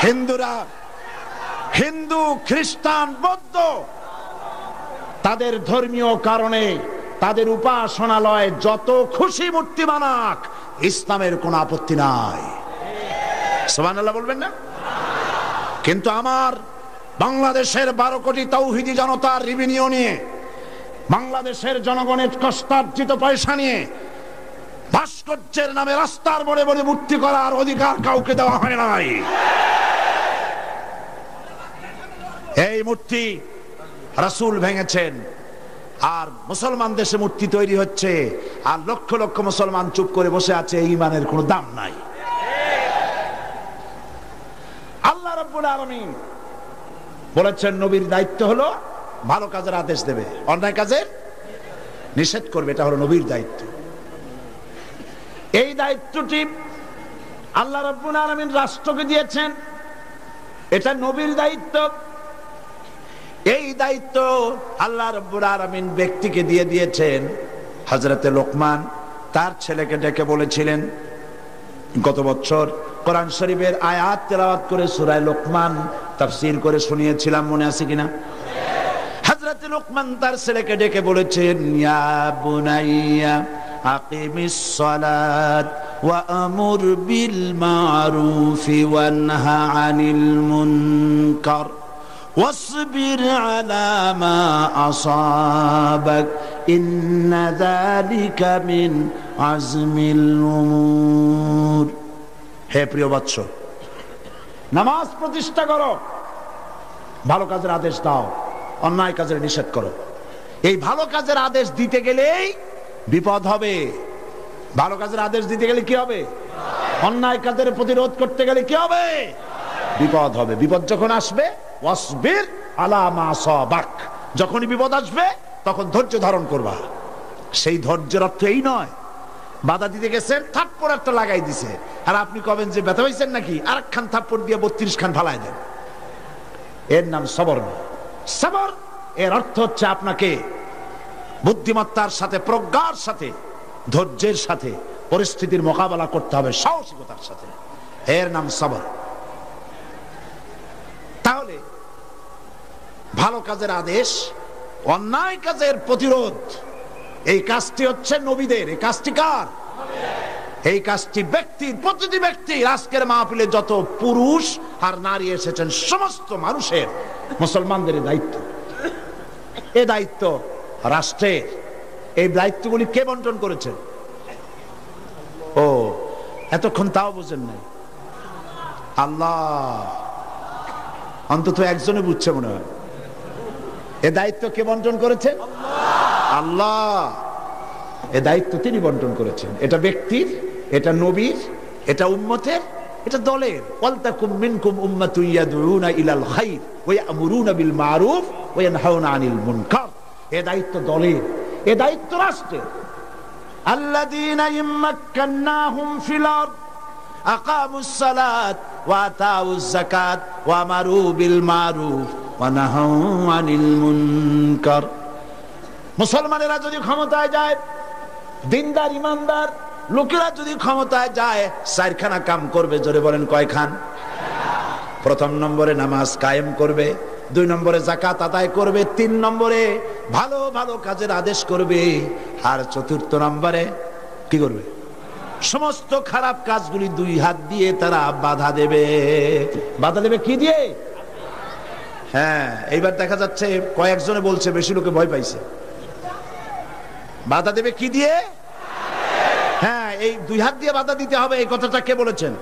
হিন্দুরা, হিন্দু, খ্রিস্টান, বৌদ্ধ, তাদের ধর্মীয় কারণে তাদের উপাসনালয় যত খুশি মূর্তি বানাক, ইসলামের কোনো আপত্তি নাই। সুবহানাল্লাহ বলবেন না? কিন্তু আমার বাংলাদেশের 12 কোটি তাওহীদি জনতার রেভিনিউ নিয়ে, বাংলাদেশের জনগণের কষ্টার্জিত পয়সা নিয়ে ভাস্কর্যের নামে রাস্তার মোড়ে মোড়ে মূর্তি করার অধিকার কাউকে দেওয়া হয় নাই। এই মূর্তি রাসূল ভেঙেছেন, আর মুসলমান দেশে মূর্তি তৈরি হচ্ছে, আর লক্ষ লক্ষ মুসলমান চুপ করে বসে আছে। ঈমানের কোনো দাম নাই। আল্লাহ রাব্বুল আলামিন বলেছেন নবীর দায়িত্ব হলো ভালো কাজের আদেশ দেবে, অন্যায় কাজের নিষেধ করবে। এটা হলো নবীর দায়িত্ব। এই দায়িত্বটি আল্লাহ রাব্বুল আলামিন রাষ্ট্রকে দিয়েছেন, এটা নবীর দায়িত্ব। এই দায়িত্ব আল্লাহ রাব্বুল আলামিন ব্যক্তিকে দিয়ে দিয়েছেন। হযরতে লোকমান তার ছেলেকে ডেকে বলেছিলেন, গত বছর কোরআন শরীফের আয়াত তেলাওয়াত করে সূরা লোকমান তাফসীর করে শুনিয়েছিলাম, মনে আছে কিনা? হযরতে লোকমান তার ছেলেকে ডেকে বলেছেন, ইয়া বুনাইয়া আকিমিস সালাত ওয়া আমুর বিল মারুফি ওয়ানহা আনিল মুনকার ওয়াসবির আলা মা আসাবাক ইন্না যালিকা মিন আজমিল উমুর। হে প্রিয় বৎস, নামাজ প্রতিষ্ঠা করো, ভালো কাজের আদেশ দাও, অন্যায় কাজের নিষেধ করো। এই ভালো কাজের আদেশ দিতে গেলেই বিপদ হবে। ভালো কাজের আদেশ দিতে গেলে কি হবে? অন্যায় কাজের প্রতিরোধ করতে গেলে কি হবে? বিপদ হবে। বিপদ যখন আসবে, ওয়াসবির আলা মা আসাবাক, যখনই বিপদ আসবে তখন ধৈর্য ধারণ করবা। সেই ধৈর্যের অর্থ এই নয় বাধা দিতে গেছেন, থাপ্পড় একটা লাগাই দিছে, আর আপনি কবেন যে ব্যথা হয়েছেন নাকি, আরেকখান থাপ্পড় দিয়ে 32 খান ফালাই দেন। এর নাম সবর না। সবর এর অর্থ হচ্ছে আপনাকে বুদ্ধিমত্তার সাথে, প্রজ্ঞার সাথে, ধৈর্যের সাথে পরিস্থিতির মোকাবেলা করতে হবে, সাহসিকতার সাথে। এর নাম সবর। তাহলে ভালো কাজের আদেশ, অন্যায় কাজের প্রতিরোধ, এই কাজটি হচ্ছে নবীদের। এই কাজটি কার? এই কাজটি ব্যক্তির, প্রতিটি ব্যক্তির। আজকের মাহফিলে যত পুরুষ আর নারী এসেছেন, সমস্ত মানুষের, মুসলমানদের দায়িত্ব। এ দায়িত্ব রাষ্ট্রের। এই দায়িত্বগুলি কে বন্টন করেছেন? ও, এতক্ষণ তাও বুঝেন নাই? আল্লাহ। অন্তত একজনে বুঝছে মনে হয়। এ দায়িত্ব কে বন্টন করেছেন? আল্লাহ। এ দায়িত্ব তিনি বন্টন করেছেন। এটা ব্যক্তির, এটা নবীর, এটা উম্মতের, এটা দলের। ওয়ালতাকুম মিনকুম উম্মাতুন ইয়াদউনা ইলাল খায়র ওয়া ইয়ামুরুনা বিল মারুফ ওয়া ইয়ানহাউনা আনিল মুনকার। এ দায়িত্ব দলের, এ দায়িত্ব রাষ্ট্রের। আল্লাযীনা ইম্মাক্কান্নাহুম ফিল আরদ আকামুস সালাত ওয়া আতাউজ যাকাত ওয়া আমারু বিল মারুফ ওয়া নাহাউ আনিল মুনকার। মুসলমানেরা যদি ক্ষমতায় যায়, দিনদার ইমানদার লোকেরা যদি ক্ষমতায় যায়, 4খানা কাম করবে। জোরে বলেন কয়খান? প্রথম নম্বরে নামাজ কায়েম করবে, 2 নম্বরে যাকাত আদায় করবে, 3 নম্বরে ভালো ভালো কাজের আদেশ করবে, আর 4র্থ নম্বরে কি করবে? সমস্ত খারাপ কাজগুলি 2 হাত দিয়ে তারা বাধা দেবে। বাধা দেবে কি দিয়ে? হ্যাঁ, এইবার দেখা যাচ্ছে কয়েকজনে বলছে, বেশি লোকে ভয় পাইছে। বাধা দেবে কি দিয়ে? হ্যাঁ, এই 2 হাত দিয়ে বাধা দিতে হবে। এই কথাটা কে বলেছেন?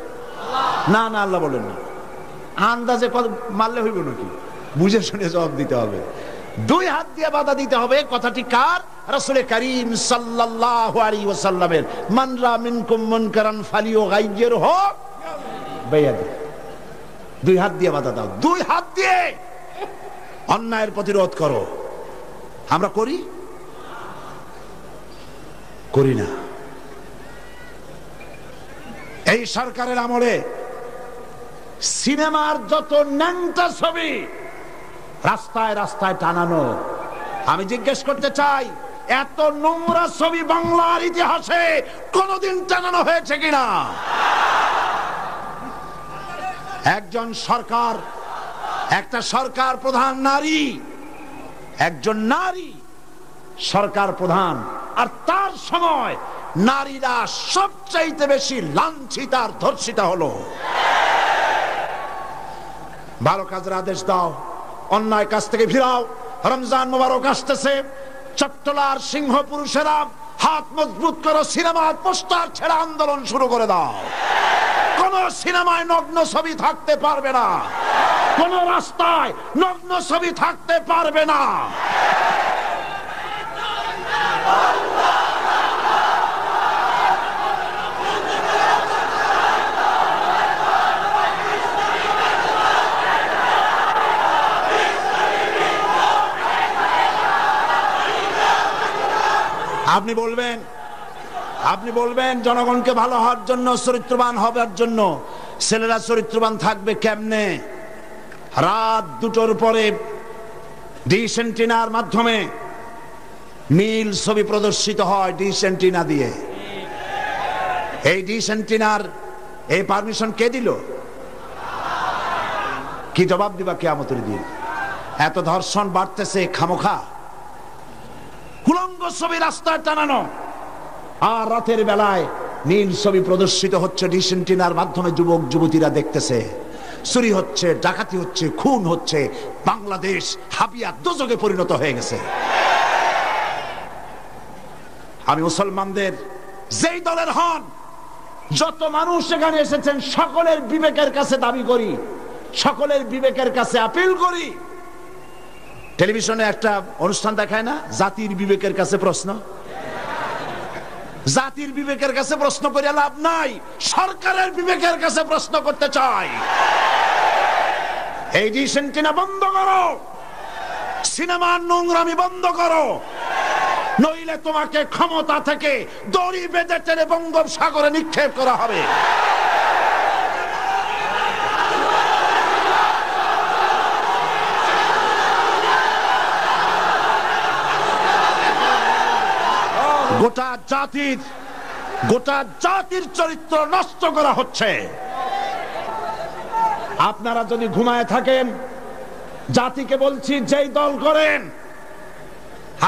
না না, আল্লাহ বলেন না। আন্দাজে মারলে হইব নাকি? বুঝে শুনে জবাব দিতে হবে। 2 হাত দিয়ে বাধা দিতে হবে। কথাটি কার? রাসূল করিম সাল্লাল্লাহু আলাইহি ওয়াসাল্লামের। মান রা মিনকুম মুনকারান ফালিয়ুগাইয়িরহু বিয়াদি। 2 হাত দিয়ে বাধা দাও। 2 হাত দিয়ে অন্যায়ের প্রতিরোধ করো। আমরা করি? করি না। এই সরকারের আমলে সিনেমার যত ন্যাংটা ছবি রাস্তায় রাস্তায় টানানো। আমি জিজ্ঞেস করতে চাই, এত নোংরা ছবি বাংলার ইতিহাসে কোনদিন টানানো হয়েছে কিনা? একজন সরকার, একটা সরকার প্রধান নারী, একজন নারী সরকার প্রধান, আর তার সময় নারীরা সবচাইতে বেশি লাঞ্ছিত আর ধর্ষিত হলো। ভালো কাজের আদেশ দাও, অন্যায় কাজ থেকে ফিরাও। রমজান মোবারক আসতেছে, চট্টলার সিংহ পুরুষেরা হাত মজবুত করো, সিনেমার পোস্টার ছেড়ে আন্দোলন শুরু করে দাও। কোন সিনেমায় নগ্ন ছবি থাকতে পারবে না, কোন রাস্তায় নগ্ন ছবি থাকতে পারবে না। আপনি বলবেন জনগণকে ভালো হওয়ার জন্য, চরিত্রবান হবার জন্য ছেলেরা চরিত্রবান থাকবে কেমনে? রাত 2টোর পরে ডিশ এন্টিনার মাধ্যমে নীল ছবি প্রদর্শিত হয় ডিশ এন্টিনা দিয়ে। এই ডিশ এন্টিনার এই পারমিশন কে দিল? কি জবাব দিবা কিয়ামতের দিন? এত ধর্ষণ বাড়তেছে খামোখা, উলঙ্গ ছবি রাস্তায় টানানো, আর রাতের বেলায় নীল ছবি প্রদর্শিত হচ্ছে ডিশ এন্টিনার মাধ্যমে, যুবক যুবতীরা দেখতেছে। চুরি হচ্ছে, ডাকাতি হচ্ছে, খুন হচ্ছে। বাংলাদেশ হাবিয়া দোজকে পরিণত হয়ে গেছে। আমি মুসলমানদের যেই দলের হন, যত মানুষ এখানে এসেছেন, সকলের বিবেকের কাছে দাবি করি, সকলের বিবেকের কাছে আপিল করি। টেলিভিশনে একটা অনুষ্ঠান দেখায় না, জাতির বিবেকের কাছে প্রশ্ন? জাতির বিবেকের কাছে প্রশ্ন করে লাভ নাই, সরকারের বিবেকের কাছে প্রশ্ন করতে চাই। এই ডিশ এন্টিনা বন্ধ করো, সিনেমার নোংরামি বন্ধ করো, নইলে তোমাকে ক্ষমতা থেকে দড়ি বেঁধে টেনে বঙ্গোপসাগরে নিক্ষেপ করা হবে। গোটা জাতির চরিত্র নষ্ট করা হচ্ছে। আপনারা যদি ঘুমায় থাকেন, জাতিকে বলছি, যেই দল করেন,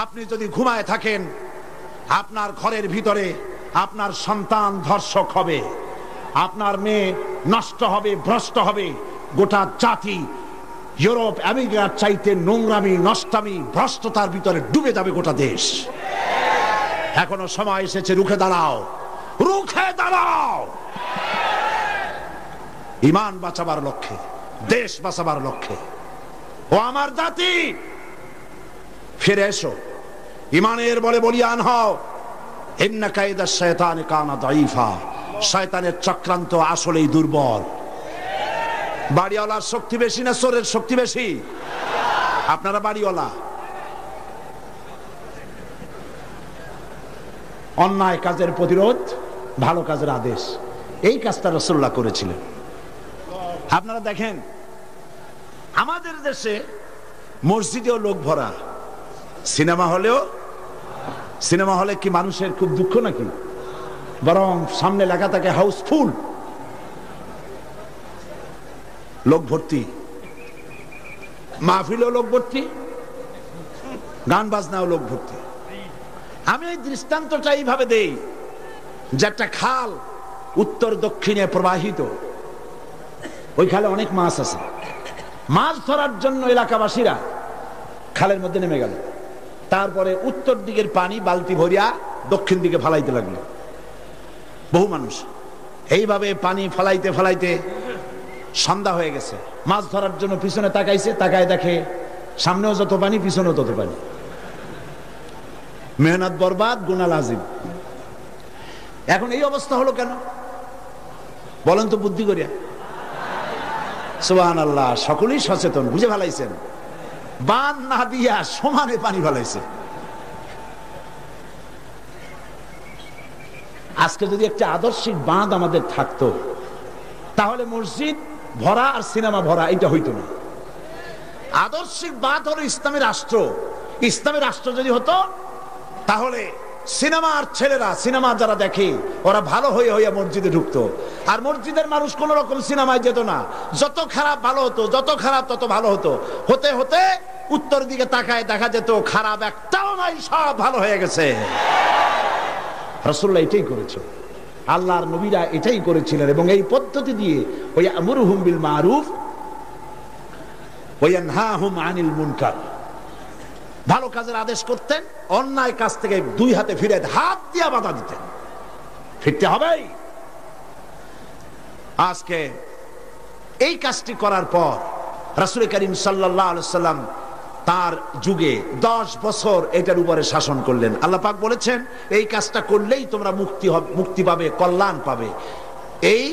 আপনি যদি ঘুমায় থাকেন, আপনার ঘরের ভিতরে আপনার সন্তান ধর্ষক হবে, আপনার মেয়ে নষ্ট হবে, ভ্রষ্ট হবে। গোটা জাতি ইউরোপ আমেরিকার চাইতে নোংরামি, নষ্টামি, ভ্রষ্টতার ভিতরে ডুবে যাবে গোটা দেশ। এখনো সময় এসেছে, রুখে দাঁড়াও, রুখে দাঁড়াও। ঈমান বাঁচাবার লক্ষ্যে, দেশ বাঁচাবার লক্ষ্যে। ও আমার জাতি, ফিরে এসো, ঈমানের বলে বলিয়ান হও। ইন্না কায়দা শায়তানি কানা দাঈফা, শয়তানের চক্রান্ত আসলেই দুর্বল। বাড়িওয়ালার শক্তি বেশি না চোরের শক্তি বেশি? আপনারা বাড়িওয়ালা। অন্যায় কাজের প্রতিরোধ, ভালো কাজের আদেশ, এই কাজটা রাসূলুল্লাহ করেছিলেন। আপনারা দেখেন, আমাদের দেশে মসজিদেও লোক ভরা, সিনেমা হলে কি মানুষের খুব দুঃখ নাকি? বরং সামনে লেখা থাকে হাউসফুল, লোক ভর্তি। মাহফিলেও লোক ভর্তি, গান বাজনাও লোক ভর্তি। আমি এই দৃষ্টান্তটা এইভাবে দেই যে একটা খাল উত্তর দক্ষিণে প্রবাহিত, ওই খালে অনেক মাছ আছে। মাছ ধরার জন্য এলাকাবাসীরা খালের মধ্যে নেমে গেল। তারপরে উত্তর দিকের পানি বালতি ভরিয়া দক্ষিণ দিকে ফালাইতে লাগলো বহু মানুষ। এইভাবে পানি ফালাইতে ফালাইতে সন্ধ্যা হয়ে গেছে। মাছ ধরার জন্য পিছনে তাকাইছে, তাকায় দেখে সামনেও যত পানি, পিছনেও তত পানি। মেহনত বরবাদ, গুনাহ লাজিম। এখন এই অবস্থা হলো কেন বলেন তো বুদ্ধি করিয়া? সুবহানাল্লাহ, সকলেই সচেতন, বুঝে ফেলাইছেন। বাঁধ না দিয়া সমানে পানি ফেলাইছে। আজকে যদি একটা আদর্শিক বাঁধ আমাদের থাকতো, তাহলে মসজিদ ভরা আর সিনেমা ভরা এটা হইতো না। আদর্শিক বাঁধ হলো ইসলামী রাষ্ট্র। ইসলামী রাষ্ট্র যদি হতো, তাহলে সিনেমার ছেলেরা, সিনেমা যারা দেখে ওরা ভালো হয়ে হইয়া মসজিদে ঢুকতো, আর মসজিদের মানুষ কোন রকম সিনেমায় যেত না। যত খারাপ ভালো হতো, যত খারাপ তত ভালো হতো। হতে হতে উত্তর দিকে তাকায় দেখা যেত খারাপ একটাও নাই, সব ভালো হয়ে গেছে। রাসূলুল্লাহ এটাই করেছে, আল্লাহর নবীরা এটাই করেছিলেন। এবং এই পদ্ধতি দিয়ে ওয়া আমরুহুম বিল মারুফ ওয়া ইয়ানহাহুম আনিল মুনকার, ভালো কাজের আদেশ করতেন, অন্যায় কাজ থেকে দুই হাতে ফিরে হাত দিয়ে বাধা দিতেন। ফিরতে হবেই। আজকে এই কাজটি করার পর রাসূল করিম সাল্লাল্লাহু আলাইহি ওয়াসাল্লাম তার যুগে 10 বছর এটার উপরে শাসন করলেন। আল্লাহ পাক বলেছেন এই কাজটা করলেই তোমরা মুক্তি পাবে, কল্যাণ পাবে। এই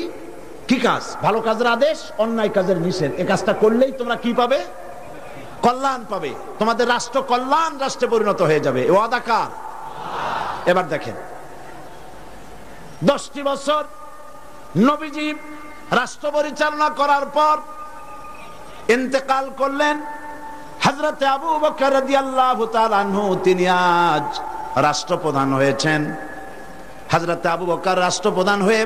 কি কাজ? ভালো কাজের আদেশ, অন্যায় কাজের নিষেধ। এই কাজটা করলেই তোমরা কি পাবে? কল্যাণ পাবে। তোমাদের রাষ্ট্র কল্যাণ রাষ্ট্রে পরিণত হয়ে যাবে। এই ওয়াদা কার? এবার দেখেন 10টি বছর নবীজি রাষ্ট্র পরিচালনা করার পর ইন্তেকাল করলেন। হযরত আবু বকর রাদিয়াল্লাহু তাআলা আনহু তিনি আজ রাষ্ট্রপ্রধান হয়েছেন। হযরত আবু বকর রাষ্ট্রপ্রধান হয়ে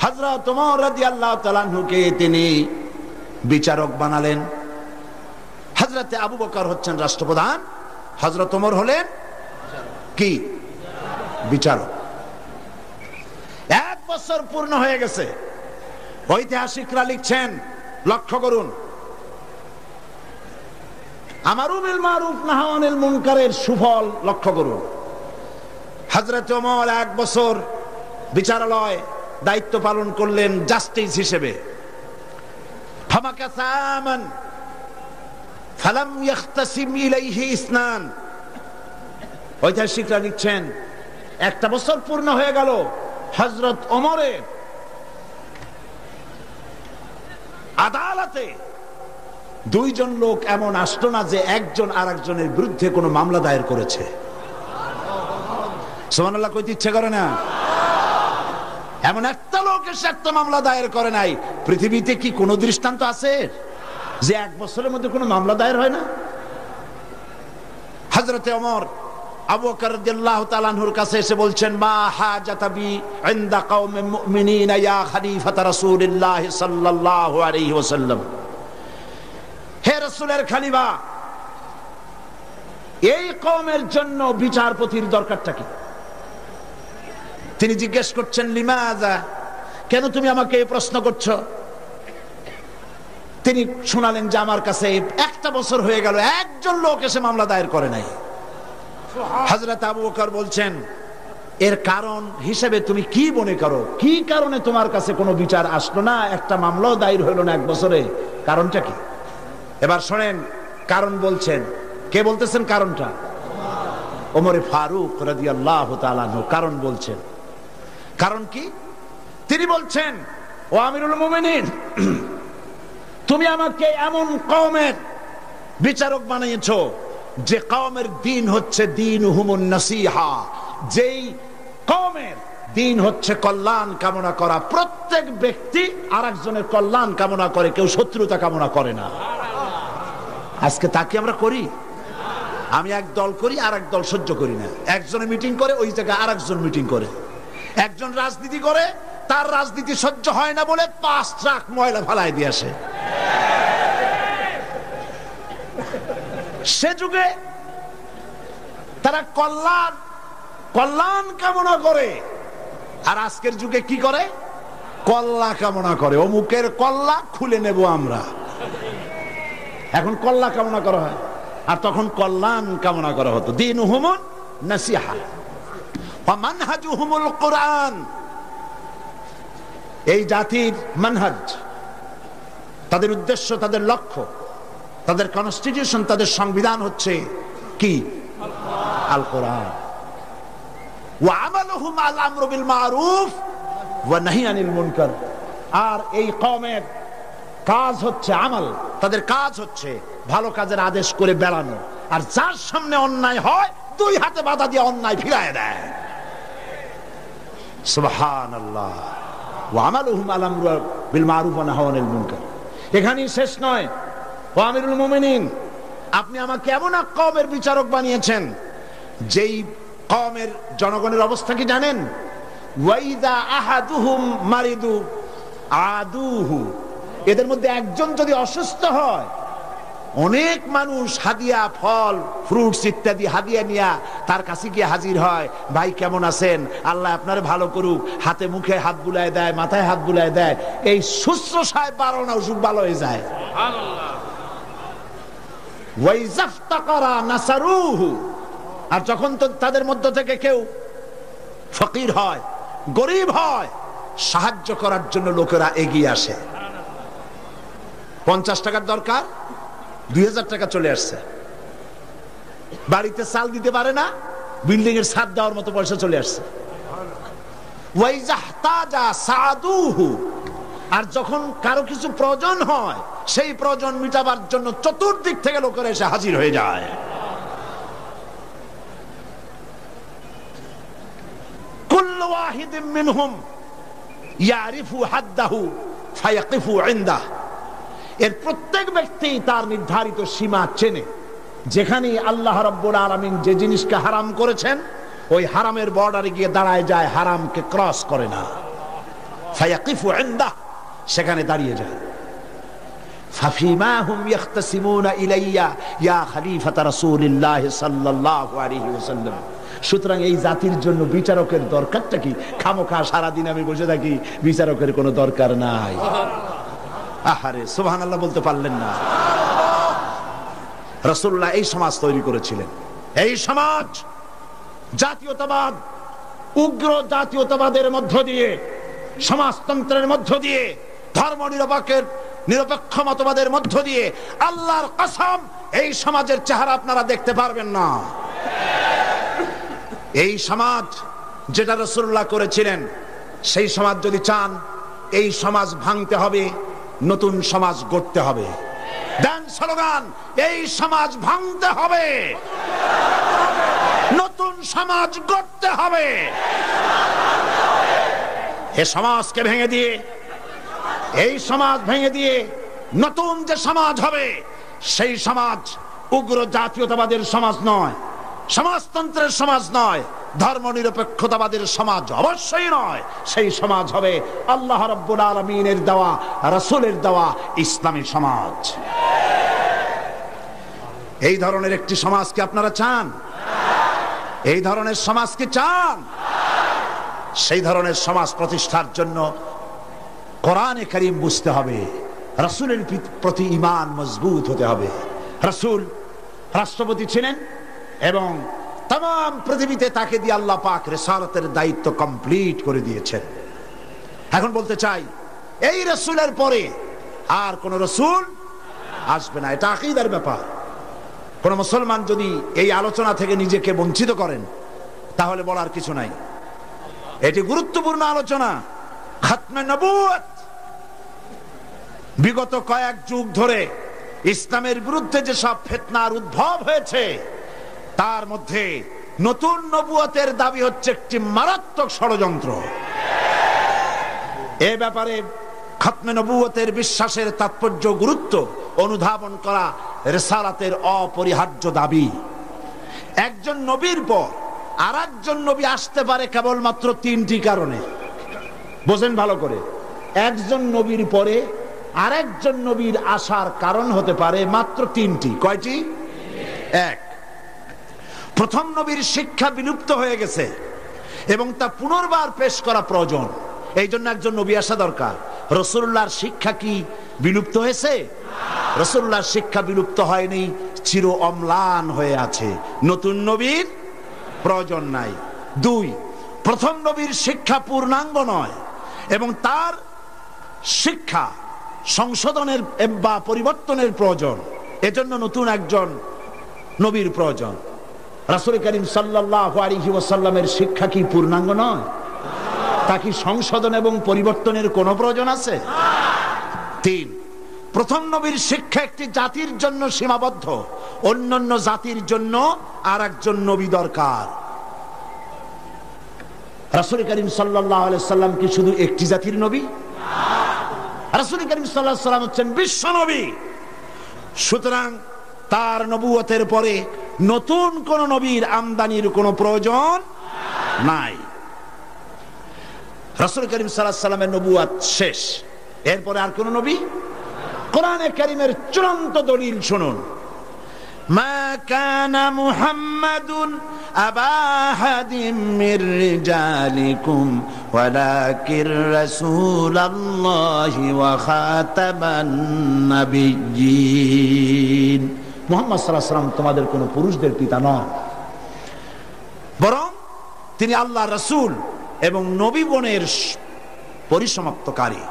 হযরত ওমর রাদিয়াল্লাহু তাআলা আনহুকে তিনি বিচারক বানালেন। হযরত আবু বকর হচ্ছেন রাষ্ট্রপ্রধান, হযরত ওমর হলেন কি? বিচারক। 1 বছর পূর্ণ হয়ে গেছে। ঐতিহাসিকরা লিখছেন, লক্ষ্য করুন, আমারু বিল মারুফ নাহি আনিল মুনকারের সুফল লক্ষ্য করুন। হযরত ওমর 1 বছর বিচারালয় দায়িত্ব পালন করলেন জাস্টিস হিসেবে। ফামাকাসামান ফালাম ইখতাসিম ইলাইহি ইসনান। ঐতিহাসিকরা লিখছেন 1 বছর পূর্ণ হয়ে গেল, হযরত ওমরের আদালতে 2 জন লোক এমন আসলো না যে একজন আরেকজনের বিরুদ্ধে কোনো মামলা দায়ের করেছে। সুবহানাল্লাহ কইতে ইচ্ছে করে না? এমন একটা লোক এসে একটা মামলা দায়ের করে নাই। পৃথিবীতে কি কোনো দৃষ্টান্ত আছে যে 1 বছরের মধ্যে কোনো মামলা দায়ের হয় না? হযরতে ওমর আবু বকর রাদিয়াল্লাহু তাআলা আনহুর কাছে এসে বলছেন, মা হাজাতা বি ইনদা কওমিল মুমিনিনা ইয়া খলিফাত রাসূলিল্লাহ সাল্লাল্লাহু আলাইহি ওয়াসাল্লাম। হে রাসূলের খলিফা, এই কওমের জন্য বিচারপতির দরকারটা কি? তিনি জিজ্ঞেস করছেন, লিমাযা, কেন তুমি আমাকে এই প্রশ্ন করছো? তিনি শোনালেন যে আমার কাছে 1 বছর হয়ে গেল, একজন লোক এসে মামলা দায়ের করে নাই। হযরত আবু বকর বলছেন, এর কারণ হিসেবে তুমি কি মনে করো? কি কারণে তোমার কাছে কোনো বিচার আসলো না, একটা মামলাও দায়ের হইল না 1 বছরে? কারণটা কি? এবার শোনেন, কারণ বলছেন কে? বলতেছেন কারণটা? ওমর ফারুক রাদিয়াল্লাহু তাআলা আনহু কারণ বলছেন। কারণ কি? তিনি বলছেন, ও আমিরুল মুমিনিন, তুমি আমাকে এমন কওমের বিচারক বানিয়েছো যে কওমের দিন হচ্ছে দীনুহুমুন নাসিহা, যেই কওমের দিন হচ্ছে কল্যাণ কামনা করা। প্রত্যেক ব্যক্তি আরেকজনের কল্যাণ কামনা করে, কেউ শত্রুতা কামনা করে না। আজকে তাকে আমরা করি? আমি এক দল করি, আর এক দল সহ্য করি না। একজনে মিটিং করে, ওই জায়গায় আরেকজন মিটিং করে। একজন রাজনীতি করে, তার রাজনীতি সহ্য হয় না বলে 5 ট্রাক ময়লা ফালাই দিয়ে আসে। সে যুগে তারা কল্যাণ কামনা করে, আর আজকের যুগে কি করে? কল্লা কামনা করে। অমুকের কল্লা খুলে নেব আমরা। এখন কল্লা কামনা করা হয়, আর তখন কল্যাণ কামনা করা হতো। দীনুহুমুন নাসিহা ওয়া মানহাজুহুমুল কুরআন। এই জাতির মানহাজ, তাদের উদ্দেশ্য, তাদের লক্ষ্য, তাদের কনস্টিটিউশন, তাদের সংবিধান হচ্ছে কি? আল কোরআন। ওয়া আমালুহুম আল আমরু বিল মারুফ ওয়া নাহি আনিল মুনকার। আর এই কওমের কাজ হচ্ছে আমল, তাদের কাজ হচ্ছে ভালো কাজের আদেশ করে বেড়ানো, আর যার সামনে অন্যায় হয় 2 হাতে বাধা দিয়ে অন্যায় ফিরায় দেয়। সুবহানাল্লাহ। ওয়া আমালুহুম আল আমরু বিল মারুফ ওয়া নাহি আনিল মুনকার। এখানেই শেষ নয়। ও আমিরুল মুমিনিন, আপনি আমাকে এমন এক কওমের বিচারক বানিয়েছেন যেই কওমের জনগণের অবস্থা কি জানেন? ওয়াইদা আহাদুহুম মারিদু আদুহু, এদের মধ্যে একজন যদি অসুস্থ হয়, অনেক মানুষ হাদিয়া, ফল, ফ্রুটস ইত্যাদি হাদিয়া নিয়ে তার কাছে গিয়ে হাজির হয়। ভাই কেমন আছেন, আল্লাহ আপনার ভালো করুক, হাতে মুখে হাত বুলায় দেয়, মাথায় হাত বুলায় দেয়। এই শুশ্রূষায় 12 না অসুখ ভালো হয়ে যায়। ওয়াইজাফতাকারা নাসারুহু, আর যখন তো তাদের মধ্য থেকে কেউ ফকির হয়, গরিব হয়, সাহায্য করার জন্য লোকেরা এগিয়ে আসে। 50 টাকার দরকার, 2000 টাকা চলে আসছে। বাড়িতে চাল দিতে পারে না, বিল্ডিং এর ছাদ দেওয়ার মতো পয়সা চলে আসছে। ওয়াইজাহতাজা সাদুহু, আর যখন কারো কিছু প্রয়োজন হয়, সেই প্রয়োজন মিটাবার জন্য চতুর্দিক থেকে লোকেরা এসে হাজির হয়ে যায়। কুল্লু ওয়াহিদিন মিনহুম ইয়ারিফু হাদ্দাহু ফায়াকিফু ইনদাহু, এর প্রত্যেক ব্যক্তি তার নির্ধারিত সীমা চেনে। যেখানে আল্লাহ রাব্বুল আলামিন যে জিনিসকে হারাম করেছেন, ওই হারামের বর্ডারে গিয়ে দাঁড়ায় যায়, হারামকে ক্রস করে না। ফায়াকিফু ইনদাহু, সেখানে দাঁড়িয়ে যায়। ফাফিমা হুম ইয়াখতাসিমুনা ইলাইয়া ইয়া খলিফাতা রাসূলিল্লাহ সাল্লাল্লাহু আলাইহি ওয়াসাল্লাম। সুতরাং এই জাতির জন্য বিচারকের দরকারটা কি? খামোখা সারাদিন আমি বসে থাকি, বিচারকের কোনো দরকার নাই। আহারে সুবহানাল্লাহ বলতে পারলেন না। রাসূলুল্লাহ এই সমাজ তৈরি করেছিলেন। এই সমাজ জাতীয়তাবাদ, উগ্র জাতীয়তাবাদের মধ্য দিয়ে, সমাজতন্ত্রের মধ্য দিয়ে, ধর্ম নিরপেক্ষ মতবাদের মধ্য দিয়ে, আল্লাহর কসম এই সমাজের চেহারা আপনারা দেখতে পারবেন না। এই সমাজ যেটা রাসূলুল্লাহ করেছিলেন, সেই সমাজ যদি চান, এই সমাজ ভাঙতে হবে, নতুন সমাজ গড়তে হবে। দেন স্লোগান, এই সমাজ ভাঙতে হবে, নতুন সমাজ গড়তে হবে। এ সমাজকে ভেঙে দিয়ে, এই সমাজ ভেঙে দিয়ে নতুন যে সমাজ হবে, সেই সমাজ উগ্র জাতীয়তাবাদের সমাজ নয়, সমাজতন্ত্রের সমাজ নয়, ধর্ম নিরপেক্ষতাবাদের সমাজ অবশ্যই নয়। সেই সমাজ হবে আল্লাহ রাব্বুল আলামিনের দেওয়া, রাসূলের দেওয়া ইসলামী সমাজ। এই ধরনের একটি সমাজকে আপনারা চান? এই ধরনের সমাজকে চান? সেই ধরনের সমাজ প্রতিষ্ঠার জন্য কোরআনে কারীম বুঝতে হবে, রাসূলের প্রতি ঈমান মজবুত হতে হবে। রাসূল রাষ্ট্রপতি ছিলেন এবং তাম পৃথিবীতে তাকে দিয়ে আল্লাহ পাক রিসালাতের দায়িত্ব কমপ্লিট করে দিয়েছেন। এখন বলতে চাই, এই রাসূলের পরে আর কোন রাসূল আসবে না। এটা আকীদার ব্যাপার। কোন মুসলমান যদি এই আলোচনা থেকে নিজেকে বঞ্চিত করেন, তাহলে বলার কিছু নাই। এটি গুরুত্বপূর্ণ আলোচনা। খাতমে নবুয়ত, বিগত কয়েক যুগ ধরে ইসলামের বিরুদ্ধে যে সব ফিতনার উদ্ভব হয়েছে, তার মধ্যে নতুন নবুয়তের দাবি হচ্ছে একটি মারাত্মক ষড়যন্ত্র। এ ব্যাপারে খাতমে নবুয়তের বিশ্বাসের তাৎপর্য, গুরুত্ব অনুধাবন করা রিসালাতের অপরিহার্য দাবি। একজন নবীর পর আর একজন নবী আসতে পারে কেবলমাত্র 3টি কারণে। বোঝেন ভালো করে, একজন নবীর পরে আরেকজন নবীর আসার কারণ হতে পারে মাত্র 3টি। কয়টি? 1, প্রথম নবীর শিক্ষা বিলুপ্ত হয়ে গেছে এবং তা পুনর্বার পেশ করা প্রয়োজন, এই জন্য একজন নবী আসা দরকার। রাসূলুল্লাহর শিক্ষা কি বিলুপ্ত হয়েছে? রাসূলুল্লাহর শিক্ষা বিলুপ্ত হয়নি, চির অম্লান হয়ে আছে। নতুন নবীর প্রয়োজন নাই। 2, প্রথম নবীর শিক্ষা পূর্ণাঙ্গ নয় এবং তার শিক্ষা সংশোধনের বা পরিবর্তনের প্রয়োজন, এজন্য নতুন একজন নবীর প্রয়োজন। রাসূল করিম সাল্লাল্লাহু আলাইহি ওয়াসাল্লামের শিক্ষা কি পূর্ণাঙ্গ নয়? তা কি সংশোধন এবং পরিবর্তনের কোনো প্রয়োজন আছে? 3, প্রথম নবীর শিক্ষা একটি জাতির জন্য সীমাবদ্ধ, অন্যান্য জাতির জন্য আর একজন নবী দরকার। রাসূল করিম সাল্লাল্লাহু আলাইহি ওয়াসাল্লাম কি শুধু একটি জাতির নবী? রাসূল করিম সাল্লাল্লাহু আলাইহি ওয়াসাল্লাম হচ্ছেন বিশ্ব নবী। সুতরাং তার নবুয়তের পরে নতুন কোন নবীর আমদানির কোনো প্রয়োজন নাই। রাসূল করিম সাল্লাল্লাহু আলাইহি ওয়াসাল্লামের নবুয়ত শেষ, এরপরে আর কোন নবী? কোরআনে কারীমের চূড়ান্ত দলিল শুনুন, মা কানা মুহাম্মাদুন আবা আহাদিম মির রিজালিকুম ওয়ালাকির রাসূলুল্লাহি ওয়া খাতামান নাবিয়্যিন। মুহাম্মদ সাল্লাল্লাহু আলাইহি ওয়াসাল্লাম তোমাদের কোন পুরুষদের পিতা নন, বরং তিনি আল্লাহর রাসূল এবং নবীগণের পরিসমাপ্তকারী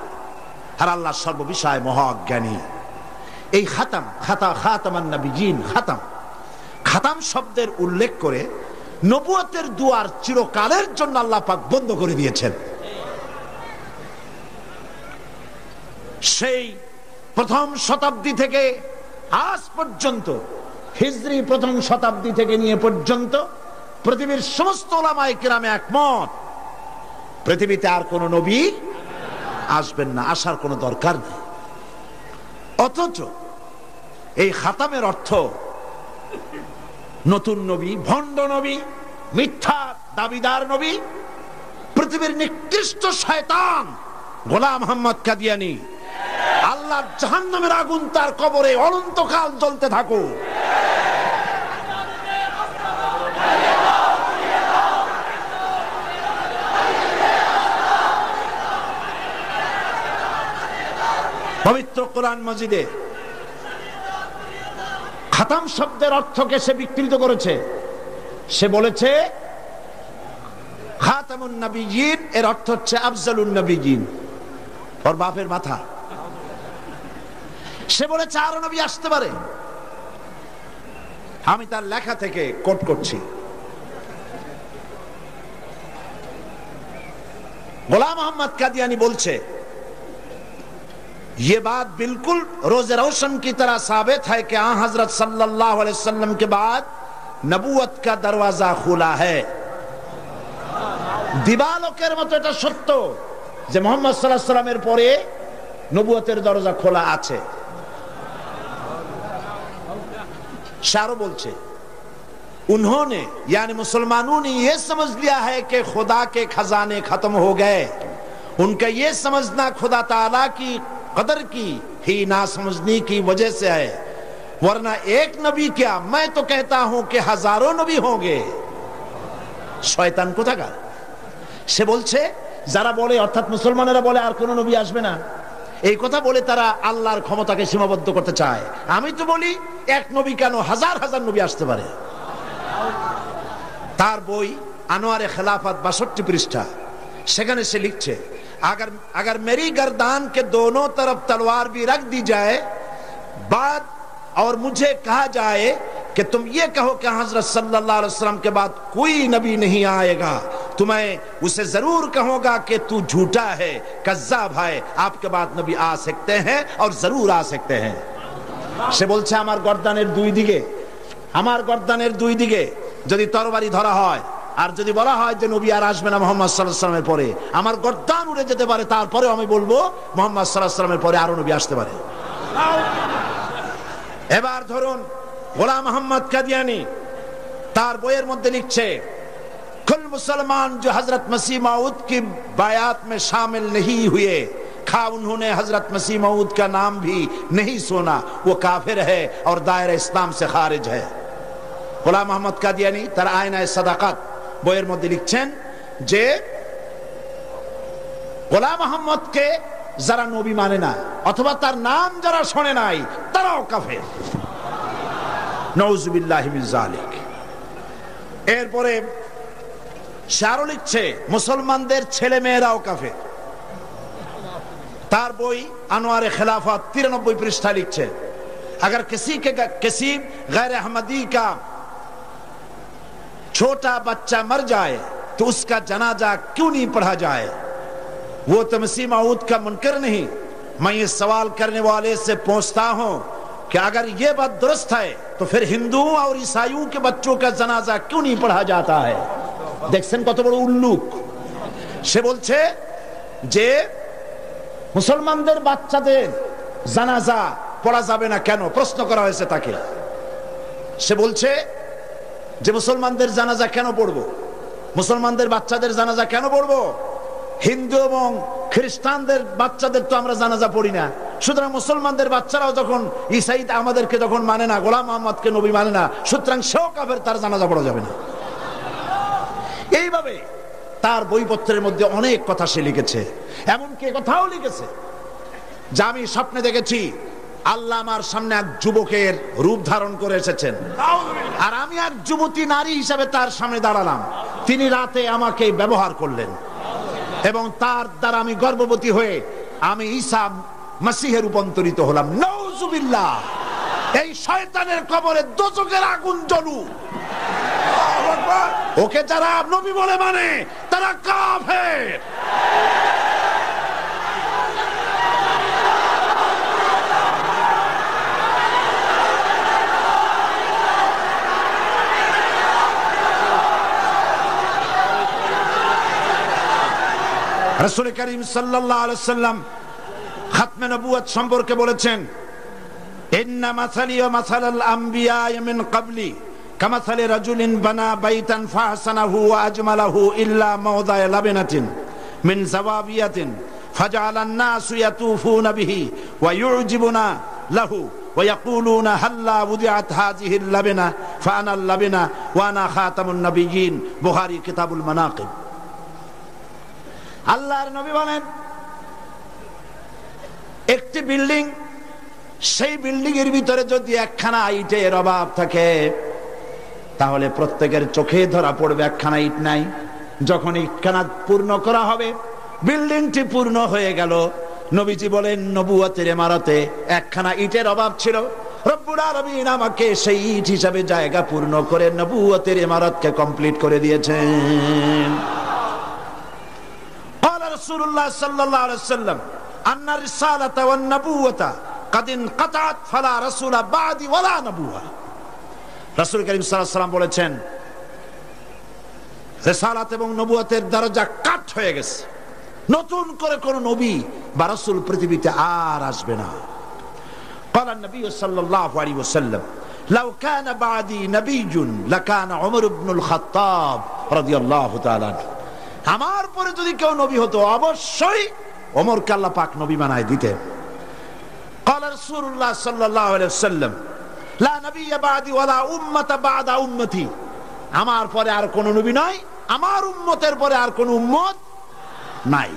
আর আল্লাহর সর্ববিষয়ে মহাজ্ঞানী। এই খাতামান নাবিয়্যিন, খাতাম শব্দের উল্লেখ করে নবুয়তের দুয়ার চিরকালের জন্য আল্লাহ পাক বন্ধ করে দিয়েছেন। সেই প্রথম শতাব্দী থেকে আজ পর্যন্ত, হিজরি প্রথম শতাব্দী থেকে নিয়ে পর্যন্ত পৃথিবীর সমস্ত উলামায়ে কিরামে একমত, পৃথিবীতে আর কোন নবী আসবেন না, আসার কোনো দরকার নেই। অথচ এই খাতামের অর্থ নতুন নবী, ভণ্ড নবী, মিথ্যা দাবিদার নবী, পৃথিবীর নিকৃষ্ট শয়তান গোলাম মোহাম্মদ কাদিয়ানী, আল্লাহর জাহান্নামের আগুন তার কবরে অনন্তকাল জ্বলতে থাকুক। পবিত্র কোরআন মাজিদে খাতাম শব্দের অর্থকে সে বিকৃত করেছে। সে বলেছে খাতামুন নবিয়্যিন এর অর্থ হচ্ছে আফজালুন নবিয়্যিন, ওর বাপের মাথা। সে বলেছে আরো নবী আসতে পারে। আমি তার লেখা থেকে কোট করছি, গোলাম মোহাম্মদ কাদিয়ানী বলছে, ये बात बिल्कुल रोज़े रोशन की तरह साबित है कि आ हजरत सल्लल्लाहु अलैहि वसल्लम के बाद नबूवत का दरवाजा खुला है। दिवालोकेर मतो এটা সত্য যে মুহাম্মদ সাল্লাল্লাহু আলাইহি ওয়াসাল্লামের পরে নবুয়তের দরজা খোলা আছে। शारो बोलছে, उन्होंने यानी मुसलमानों ने ये समझ लिया है कि खुदा के खजाने खत्म हो गए। उनका ये समझना खुदा ताला की कदर की ही ना समझने की वजह से है, वरना एक नबी क्या, मैं तो कहता हूं कि हजारों नबी होंगे। শয়তান কোথাকার? সে বলছে যারা বলে, অর্থাৎ মুসলমানেরা বলে আর কোন নবী আসবে না, এই কথা বলে তারা আল্লাহর ক্ষমতাকে সীমাবদ্ধ করতে চায়। আমি তো বলি এক নবী কেন, হাজার হাজার নবী আসতে পারে। তার বই আনোয়ারে খেলাফত 62 পৃষ্ঠা, সেখানে সে লিখছে, अगर मेरी गर्दान के दोनों तरफ तलवार भी रख दी जाए बाद और मुझे कहा जाए कि तुम ये कहो कि हजरत सल्लल्लाहु अलैहि वसल्लम के बाद कोई नबी नहीं आएगा, तो मैं उसे जरूर कहूंगा कि तू झूठा है, कज्जाब है, आपके बाद नबी आ सकते हैं और जरूर आ सकते हैं। সে বলছে আমার গর্দানের দুই দিকে যদি তরবারি ধরা হয় আর যদি বলা হয় যে নবী আর আসবে না মুহাম্মদ সাল্লাল্লাহু আলাইহি ওয়াসাল্লামের পরে, আমার গর্দান উড়ে যেতে পারে, তারপরেও আমি বলবো মুহাম্মদ সাল্লাল্লাহু আলাইহি ওয়াসাল্লামের পরে আরো নবী আসতে পারে। এবার ধরুন গোলাম মোহাম্মদ কাদিয়ানী তার বইয়ের মধ্যে লিখছে, कुल मुसलमान जो हजरत मसीह मऊद की बायात में शामिल नहीं हुए, खा उन्होंने हजरत मसीह मऊद का नाम भी नहीं सुना, वो काफिर है और दायरा इस्लाम से खारिज है। গোলাম মোহাম্মদ কাদিয়ানী তার আয়নায়ে সাদাকাত বইয়ের মধ্যে লিখছেন যে গোলাম মোহাম্মদকে যারা নবী মানে না অথবা তার নাম যারা শোনে নাই তারাও কাফের। নাউযুবিল্লাহি মিন যালিক। এরপরে শারো লিখছে মুসলমানদের ছেলে মেয়েরাও কাফের। তার বই আনোয়ারে খেলাফত 93 পৃষ্ঠা লিখছে, अगर किसी गैर अहमदी का छोटा बच्चा मर जाए तो उसका जनाजा क्यों नहीं पढ़ा जाए, वो तो मसीह मऊद का मुनकर नहीं। मैं ये सवाल करने वाले से पूछता हूं कि अगर ये बात दुरुस्त है तो फिर हिंदुओं और ईसाइयों के बच्चों का जनाजा क्यों नहीं पढ़ा जाता है। দেখছেন কত বড় উল্লুক। সে বলছে যে মুসলমানদের বাচ্চাদের জানাজা পড়া যাবে না কেন, প্রশ্ন করা হয়েছে তাকে। সে বলছে যে মুসলমানদের জানাজা কেন পড়বো, মুসলমানদের বাচ্চাদের জানাজা কেন পড়বো? হিন্দু এবং খ্রিস্টানদের বাচ্চাদের তো আমরা জানাজা পড়ি না, সুতরাং মুসলমানদের বাচ্চারাও যখন ঈসাইদ আমাদেরকে যখন মানে না, গোলাম মোহাম্মদকে নবী মানে না, সুতরাং সেও কাফের, তার জানাজা পড়া যাবে না। এইভাবে তার বইপত্রের মধ্যে অনেক কথা সে লিখেছে। এমনকি কথাও লিখেছে যে আমি স্বপ্নে দেখেছি আল্লাহ আমার সামনে এক যুবকের রূপ ধারণ করে এসেছেন, আর আমি এক যুবতী নারী হিসাবে তার সামনে দাঁড়ালাম। তিনি রাতে আমাকে ব্যবহার করলেন এবং তার দ্বারা আমি গর্ভবতী হয়ে আমি ঈসা মসিহে রূপান্তরিত হলাম। নাউজুবিল্লাহ। এই শয়তানের কবরে দোজখের আগুন জ্বলুক। ওকে যারা নবী বলে মানে তারা কাফের। রাসূল করিম সাল্লাল্লাহু আলাইহি ওয়াসাল্লাম খাতমে নবুয়ত সম্পর্কে বলেছেন, ইন্না মাসালি ওয়া মাসালাল আমবিয়া মিন ক্বাবলি কামাসালি রাজুলিন বানা বাইতান ফাহসানাহু ওয়া আজমালাহু ইল্লা মাওদা'a লাবিনাতিন মিন যাওয়াবিয়াতিন ফাজআলান নাসু ইয়াতুফুনা বিহি ওয়া ইউজিবুনা লাহু ওয়া ইয়াকুলুনা হাল্লা উদিআত হাযিহিল লাবিনা ফাআনা আল লাবিনা ওয়া আনা খাতামুন নবিয়্যিন। বুখারী কিতাবুল মানাকিব। আল্লাহর নবী বলেন, একটি বিল্ডিং, সেই বিল্ডিং এর ভিতরে যদি একখানা ইটের অভাব থাকে তাহলে প্রত্যেকের চোখে ধরা পড়বে একখানা ইট নাই। যখন ইটখানা পূর্ণ করা হবে, বিল্ডিংটি পূর্ণ হয়ে গেল। নবীজি বলেন নবুয়তের ইমারতে একখানা ইটের অভাব ছিল, রব্বুল আলামিন আমাকে সেই ইট হিসাবে জায়গা পূর্ণ করে নবুয়তের ইমারতকে কমপ্লিট করে দিয়েছেন। রাসূলুল্লাহ সাল্লাল্লাহু আলাইহি ওয়াসাল্লাম আন্না রিসালাতা ওয়ান নবুওয়াতা কাদ ইনকাতাত ফালা রাসূলা বাদি ওয়ালা নবুওয়া। রাসূল করিম সাল্লাল্লাহু আলাইহি ওয়াসাল্লাম বলেছেন, রিসালাত এবং নবুয়তের দরজা কাট হয়ে গেছে, নতুন করে কোন নবী বা রাসূল পৃথিবীতে আর আসবে না। قال النبي صلى الله عليه وسلم لو كان بعدي نبي لكان عمر بن الخطاب رضي الله تعالى عنه। আমার পরে যদি কেউ নবী হতো অবশ্যই ওমরকে আল্লাহ পাক নবী বানায় দিতেন। قال رسول الله صلى الله عليه وسلم لا نبي بعدي ولا امه بعد امتي। আমার পরে আর কোন নবী নয়, আমার উম্মতের পরে আর কোন উম্মত নাই।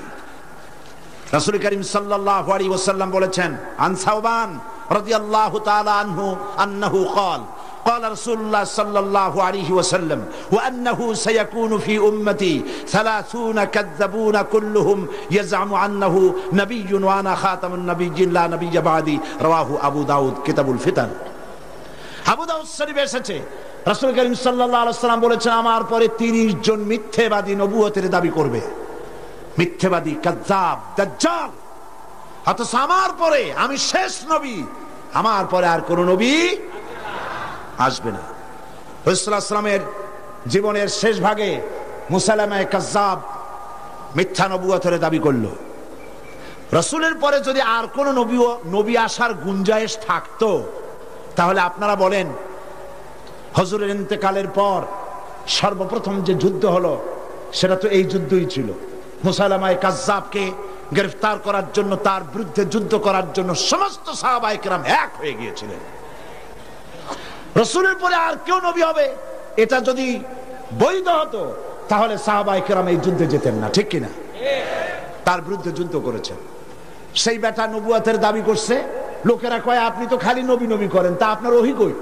রাসূল করিম সাল্লাল্লাহু আলাইহি ওয়াসাল্লাম বলেছেন, আন সাওবান রাদিয়াল্লাহু তাআলা আনহু আন্নাহু قال قال رسول الله صلى الله عليه وسلم وأنه سيكون في أمتي 30 كذبون كلهم يزعم أنه نبي وأنا خاتم النبيين لا نبي بعدي। رواه أبو داود كتاب الفتن। আবু দাউদ শরীফে এসেছে রাসূল করিম সাল্লাল্লাহু আলাইহি ওয়াসাল্লাম বলেছেন, আমার পরে 30 জন মিথ্যাবাদী নবুয়তের দাবি করবে। মিথ্যাবাদী, কাযযাব, দাজ্জাল। অথচ আমার পরে আমি শেষ নবী, আমার পরে আর কোন নবী আসবে না। রাসূলুল্লাহ সাল্লাল্লাহু আলাইহি ওয়াসাল্লামের জীবনের শেষ ভাগে মুসাইলামা কাযযাব মিথ্যা নবুয়তের দাবি করলো। রাসূলের পরে যদি আর কোন নবী আসার গুঞ্জাইশ থাকতো তাহলে আপনারা বলেন, হুজুরের ইন্তেকালের পর সর্বপ্রথম যে যুদ্ধ হলো সেটা তো এই যুদ্ধই ছিল। মুসাইলামা কাযযাবকে গ্রেফতার করার জন্য, তার বিরুদ্ধে যুদ্ধ করার জন্য সমস্ত সাহাবায়ে কেরাম এক হয়ে গিয়েছিলেন। রাসূলের পরে আর কেউ নবী হবে এটা যদি বৈধ হতো তাহলে সাহাবায়ে কেরাম এই যুদ্ধে যেতেন না, ঠিক কিনা? তার বিরুদ্ধে যুদ্ধ করেছেন। সেই বেটা নবুয়তের দাবি করছে, লোকেরা কয় আপনি তো খালি নবী নবী করেন, তা আপনার ওহী কই?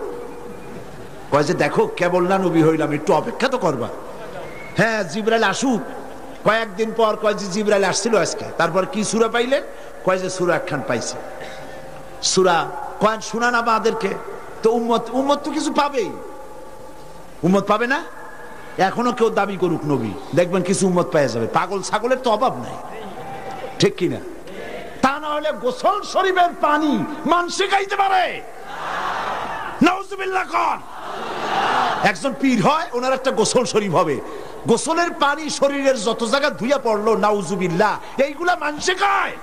কয় যে দেখো কেবল না নবী হইলাম, একটু অপেক্ষা তো করবা। হ্যাঁ, জিবরাইল আসুক। কয়েকদিন পর কয় যে জিবরাইল আসছিল আজকে। তারপর কি সূরা পাইলেন? কয় যে সূরা একখান পাইছে। সূরা কয় শোনা না আমাদেরকে, তো উম্মত তো কিছু পাবেই। উম্মত পাবে না? এখনো কেউ দাবি করুক নবী, দেখবেন কিছু উম্মত পেয়ে যাবে। পাগল ছাগলের তো অভাব নাই, ঠিক কিনা? তা না হলে গোসল শরীফের পানি মানুষে খাইতে পারে? নাউজুবিল্লাহ। কোন একজন পীর হয়, ওনার একটা গোসল শরীফ হবে, গোসলের পানি শরীরের যত জায়গা ধুইয়া পড়লো, নাউজুবিল্লাহ, এইগুলা মানুষে খায়।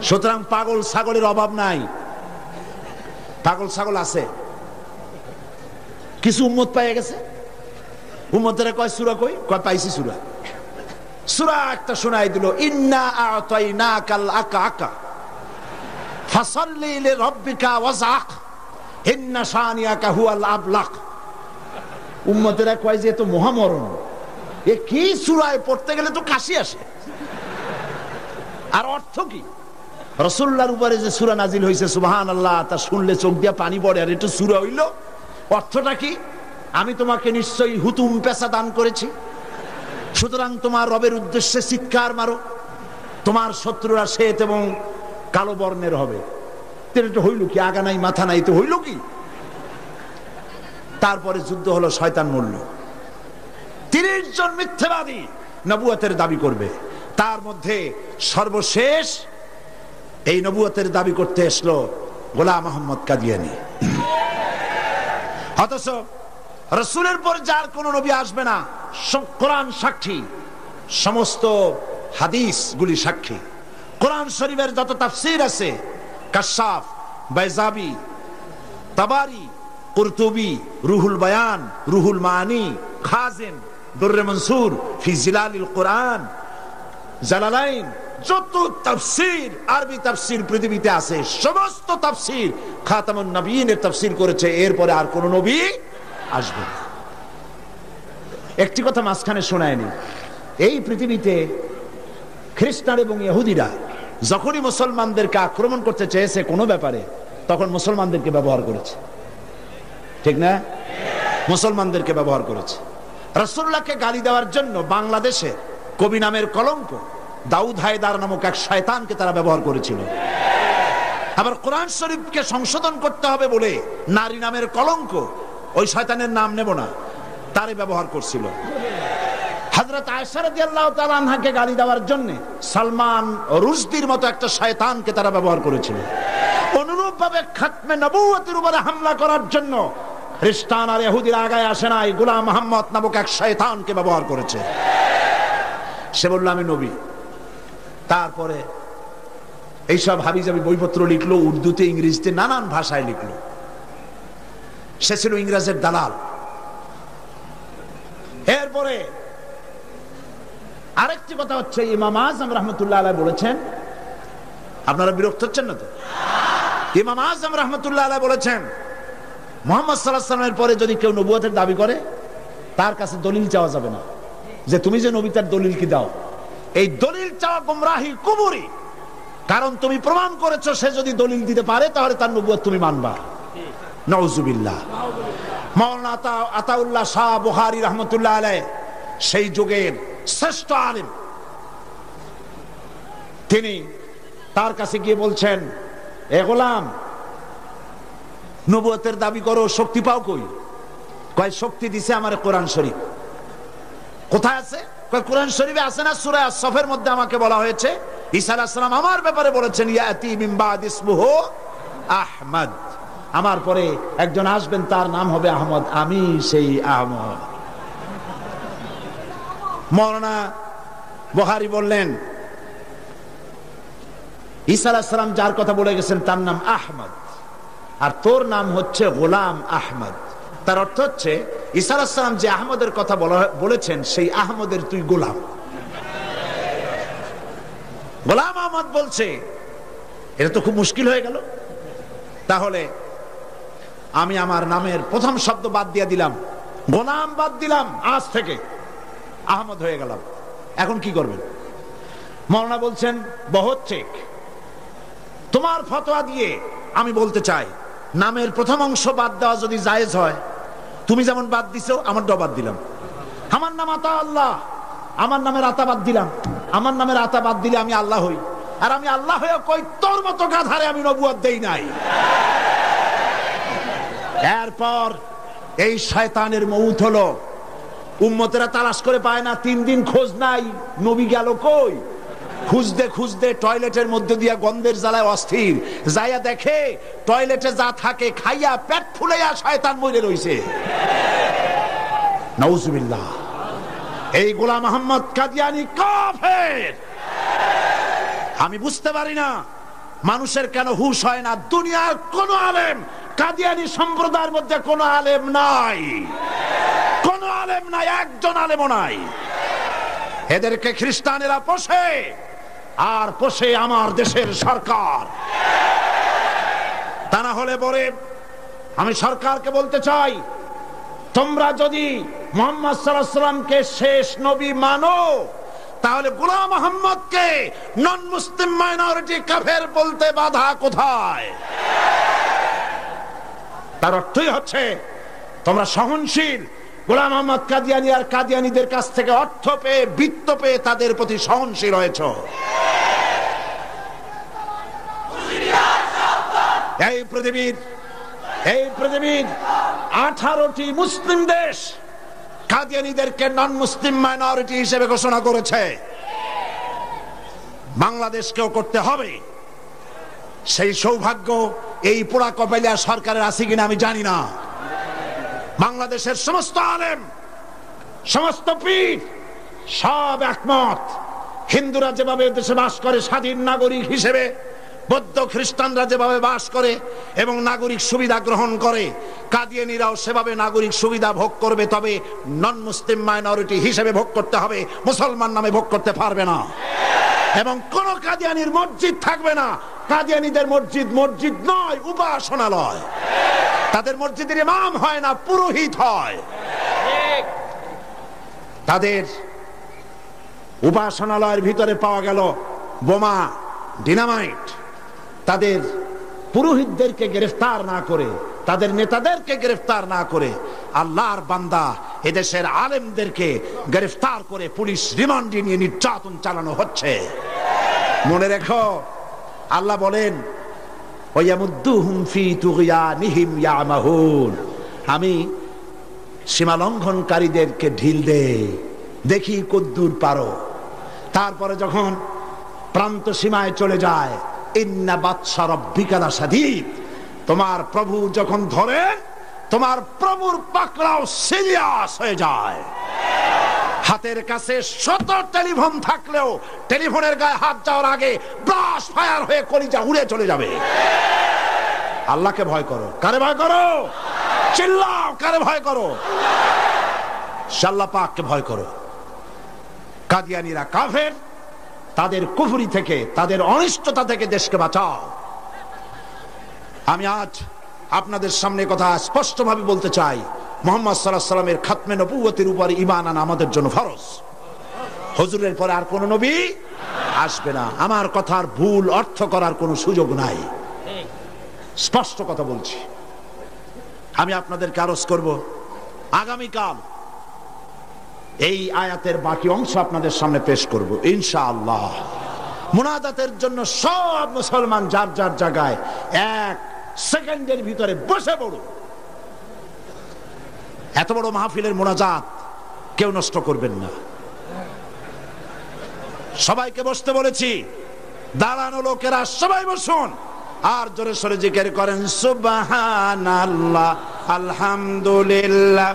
সুতরাং পাগল ছাগলের অভাব নাই। পাগল ছাগল আছে, কিছু উম্মত পাইয়া গেছে, উম্মতেরা কয় সূরা কই, কয় পাইছি সূরা। সূরা একটা শোনাই দিল, ইন্না আ'তাইনাকাল আকা ফাসাল্লি লিরাব্বিকা ওয়াজআক ইন্না শানিয়াকা হুয়াল আবলাক। উম্মতেরা কয় যে তো মহামরণ, এ কি সূরায় পড়তে গেলে তো কাশি আসে। আর অর্থ কি? রাসূলুল্লাহর উপরে যে সূরা নাজিল হইছে সুবহানাল্লাহ, তা শুনলে চোখ দিয়া পানি পড়ে। আর এটা সূরা হইল, অর্থটা কি? আমি তোমাকে নিশ্চয়ই হুতুম পেশা দান করেছি, সুতরাং তোমার রবের উদ্দেশ্যে চিৎকার মারো, তোমার শত্রুরা শ্বেত এবং কালো বর্ণের হবে। এটা হইল কি? আগা নাই মাথা নাই, তো হইল কি? তারপরে যুদ্ধ হলো, শয়তান মরল। 30 জন মিথ্যাবাদী নবুয়তের দাবি করবে, তার মধ্যে সর্বশেষ এই নবুয়তের দাবি করতে আসলো গোলাম মোহাম্মদ কাদিয়ানী। অথচ রাসূলের পর যার কোন নবী আসবে না, কোরআন সাক্ষী, সমস্ত হাদিস গুলি সাক্ষী। কোরআন শরীফের যত তাফসীর আছে, কাশাফ, বাইজাবি, তাবারি, কুরতুবি, রুহুল বায়ান, রুহুল মানি, খাজিন, দুররে মনসুর ফি জিলালিল কোরআন, জালালাইন, যত তাফসীর, আরবি তাফসীর পৃথিবীতে আছে, সমস্ত তাফসীর খাতামুন নবীনের তাফসীর করেছে। এরপরে আর কোন নবী আসবে না। একটি কথা মাঝখানে শোনায়নি, এই পৃথিবীতে খ্রিস্টান এবং ইহুদিরা যখনই মুসলমানদেরকে আক্রমণ করতে চেয়েছে কোনো ব্যাপারে, তখন মুসলমানদেরকে ব্যবহার করেছে। ঠিক না? মুসলমানদেরকে ব্যবহার করেছে। রাসূলুল্লাহকে গালি দেওয়ার জন্য বাংলাদেশে কবি নামের কলঙ্ক দাউদ হায়দার নামক এক শয়তানকে তারা ব্যবহার করেছিল। আবার কোরআন শরীফকে সংশোধন করতে হবে বলে নারী নামের কলঙ্ক, ওই শয়তানের নাম নেব না, তারে ব্যবহার করছিল। হযরত আয়েশা রাদিয়াল্লাহু তাআলা আনহাকে গালি দেওয়ার জন্য সালমান রুশদির মতো একটা শয়তানকে তারা ব্যবহার করেছিল। অনুরূপভাবে খাতমে নবুয়তের উপরে হামলা করার জন্য খ্রিস্টান আর ইহুদিরা আগায় আসে নাই, গোলাম মোহাম্মদ নামক এক শয়তানকে ব্যবহার করেছে। সে বলল আমি নবী। তারপরে এইসব হাবিজাবি বইপত্র লিখলো, উর্দুতে, ইংরেজিতে, নানান ভাষায় লিখলো। সে ছিল ইংরেজের দালাল। এরপরে আরেকটি কথা হচ্ছে, ইমাম আজম রাহমাতুল্লাহ আলাইহি বলেছেন, আপনারা বিরক্ত হচ্ছেন না তো? ইমাম আজম রাহমাতুল্লাহ আলাইহি বলেছেন, মুহাম্মদ সাল্লাল্লাহু আলাইহি ওয়াসাল্লামের পরে যদি কেউ নবুয়তের দাবি করে, তার কাছে দলিল চাওয়া যাবে না, যে তুমি যে নবী তার দলিল কি দাও। এই দলিল চাওয়া গুমরাহি, কুফরি। কারণ তুমি প্রমাণ করেছো সে যদি দলিল দিতে পারে তাহলে তার নবুয়ত তুমি মানবা। নাউজুবিল্লাহ। মাওলানা আতাউল্লাহ শাহ বুখারী রাহমাতুল্লাহ আলাইহি সেই যুগের শ্রেষ্ঠ আলেম, তিনি তার কাছে গিয়ে বলছেন, এ গোলাম, নবুয়তের দাবি করো, শক্তি পাও কই? কয় শক্তি দিছে আমার কোরআন শরীফ। কোথায় আছে? কয় কোরআন শরীফে আছে না, সূরা আস-সফের মধ্যে আমাকে বলা হয়েছে ঈসা আলাইহিস সালাম আমার ব্যাপারে বলেছেন, ইয়াতি মিন বাদ ইসমুহু আহমদ, আমার পরে একজন আসবেন তার নাম হবে আহমদ, আমি সেই আহমদ। মাওলানা বুখারী বললেন, ঈসা আলাইহিস সালাম যার কথা বলে গেছেন তার নাম আহমদ, আর তোর নাম হচ্ছে গোলাম আহমদ। তার অর্থ হচ্ছে ঈসা আলাইহিস সালাম যে আহমদের কথা বলেছেন সেই আহমদের তুই গোলাম। গোলাম আহমদ বলছে, এটা তো খুব মুশকিল হয়ে গেল। তাহলে আমি আমার নামের প্রথম শব্দ বাদ দিয়ে দিলাম, গোলাম বাদ দিলাম, আজ থেকে আহমদ হয়ে গেলাম। এখন কি করবেন? মাওলানা বলছেন, বহুত ঠিক, তোমার ফতোয়া দিয়ে আমি বলতে চাই, নামের প্রথম অংশ বাদ দেওয়া যদি জায়েজ হয়, তুমি যেমন বাদ দিছো আমারটাও বাদ দিলাম। আমার নাম আতা আল্লাহ, আমার নামের আতা বাদ দিলাম। আমার নামের আতা বাদ দিলে আমি আল্লাহ হই, আর আমি আল্লাহ হয়ে কই তোর মতো গাধারে আমি নবুয়ত দেই নাই। এরপর এই শয়তানের মউত হলো। উম্মতেরা তালাশ করে পায় না, 3 দিন খোঁজ নাই, নবী গেল কই? খুঁজতে খুঁজতে টয়লেটের মধ্যে দিয়া গন্ধের জ্বালায় অস্থির, যাইয়া দেখে টয়লেটে যা থাকে খাইয়া পেট ফুলাইয়া শয়তান মরে রইছে। নাউজুবিল্লাহ। এই গোলাম মোহাম্মদ কাদিয়ানী কাফের। আমি বুঝতে পারি না মানুষের কেন হুঁশ হয় না। দুনিয়ার কোন আলেম কাদিয়ানি সম্প্রদায়ের মধ্যে কোনো আলেম নাই, কোন আলেম নাই, একজন আলেমও নাই। এদেরকে খ্রিস্টানেরা পোষে, আর পোষে আমার দেশের সরকার। তা না হলে পরে আমি সরকারকে বলতে চাই, তোমরা যদি মুহাম্মদ সাল্লাল্লাহু আলাইহি ওয়াসাল্লামকে শেষ নবী মানো, তাহলে গোলাম মুহাম্মদকে নন মুসলিম মাইনরিটি কাফের বলতে বাধা কোথায়? তার অর্থই হচ্ছে তোমরা সহনশীল, গোলাম মোহাম্মদ কাদিয়ানী আর কাদিয়ানীদের কাছ থেকে অর্থ পেয়ে, বৃত্ত পেয়ে তাদের প্রতি সহনশীল হয়েছ। এই পৃথিবীর 18টি মুসলিম দেশ কাদিয়ানীদেরকে নন মুসলিম মাইনরিটি হিসেবে ঘোষণা করেছে। বাংলাদেশকেও করতে হবে। সেই সৌভাগ্য এই পোড়া কপালিয়া সরকারের আছে কিনা আমি জানি না। বাংলাদেশের সমস্ত আলেম, সমস্ত পীর সব একমত, হিন্দুরা যেভাবে দেশে বাস করে স্বাধীন নাগরিক হিসেবে, বৌদ্ধ খ্রিস্টানরা যেভাবে বাস করে এবং নাগরিক সুবিধা গ্রহণ করে, কাদিয়ানীরাও সেভাবে নাগরিক সুবিধা ভোগ করবে। তবে নন মুসলিম মাইনরিটি হিসেবে ভোগ করতে হবে, মুসলমান নামে ভোগ করতে পারবে না। এবং কোন কাদিয়ানীর মসজিদ থাকবে না। কাদিয়ানীদের মসজিদ নয়, উপাসনালয়। তাদের মসজিদের ইমাম হয় না, পুরোহিত হয়। তাদের উপাসনালয়ের ভিতরে পাওয়া গেল বোমা, ডিনামাইট। তাদের পুরোহিতদেরকে গ্রেফতার না করে, তাদের নেতাদেরকে গ্রেফতার না করে, আল্লাহর বান্দা এদেশের আলেমদেরকে গ্রেফতার করে পুলিশ রিমান্ডে নিয়ে নির্যাতন চালানো হচ্ছে। মনে রেখো, আল্লাহ বলেন, ওয়ায়ামুদ্দুহুম ফি তুগয়ানিহিম ইয়ামাহুন, আমি সীমা লঙ্ঘনকারীদেরকে ঢিল দেই, দেখি কদ্দুর পারো। তারপরে যখন প্রান্ত সীমায় চলে যায়, ইন্না বাতশা রাব্বিকা লাশাদীদ, তোমার প্রভু যখন ধরে, তোমার প্রভুর পাকড়াও সিরিয়াস হয়ে যায়। হাতের কাছে 100 টেলিফোন থাকলেও টেলিফোনের গায়ে হাত যাওয়ার আগে ব্রাশ ফায়ার হয়ে কলিজা উড়ে চলে যাবে। আল্লাহকে ভয় করো। কারে ভয় করো? চিল্লাও, কারে ভয় করো? আল্লাহ পাককে ভয় করো। কাদিয়ানীরা কাফের, তাদের কুফরি থেকে, তাদের অনিষ্টতা থেকে দেশকে বাঁচাও। আমি আজ আপনাদের সামনে কথা স্পষ্টভাবে বলতে চাই, মুহাম্মদ সাল্লাল্লাহু আলাইহি ওয়াসাল্লামের খাতমে নবুয়তের উপর ঈমান আনা আমাদের জন্য ফরজ। হুজুরের পরে আর কোন নবী আসবে না। আমার কথার ভুল অর্থ করার কোনো সুযোগ নাই, স্পষ্ট কথা বলছি। আমি আপনাদেরকে আরজ করব, আগামীকাল এই আয়াতের বাকি অংশ আপনাদের সামনে পেশ করব ইনশাআল্লাহ। মুনাজাতের জন্য সব মুসলমান যার যার জায়গায় 1 সেকেন্ডের ভিতরে বসে পড়ুন। এত বড় মাহফিলের মুনাজাত কেউ নষ্ট করবেন না। সবাইকে বসতে বলেছি, দাঁড়ানো লোকেরা সবাই বসুন, আর জোরে সরে জিকির করেন সুবহানাল্লাহ, আলহামদুলিল্লাহ।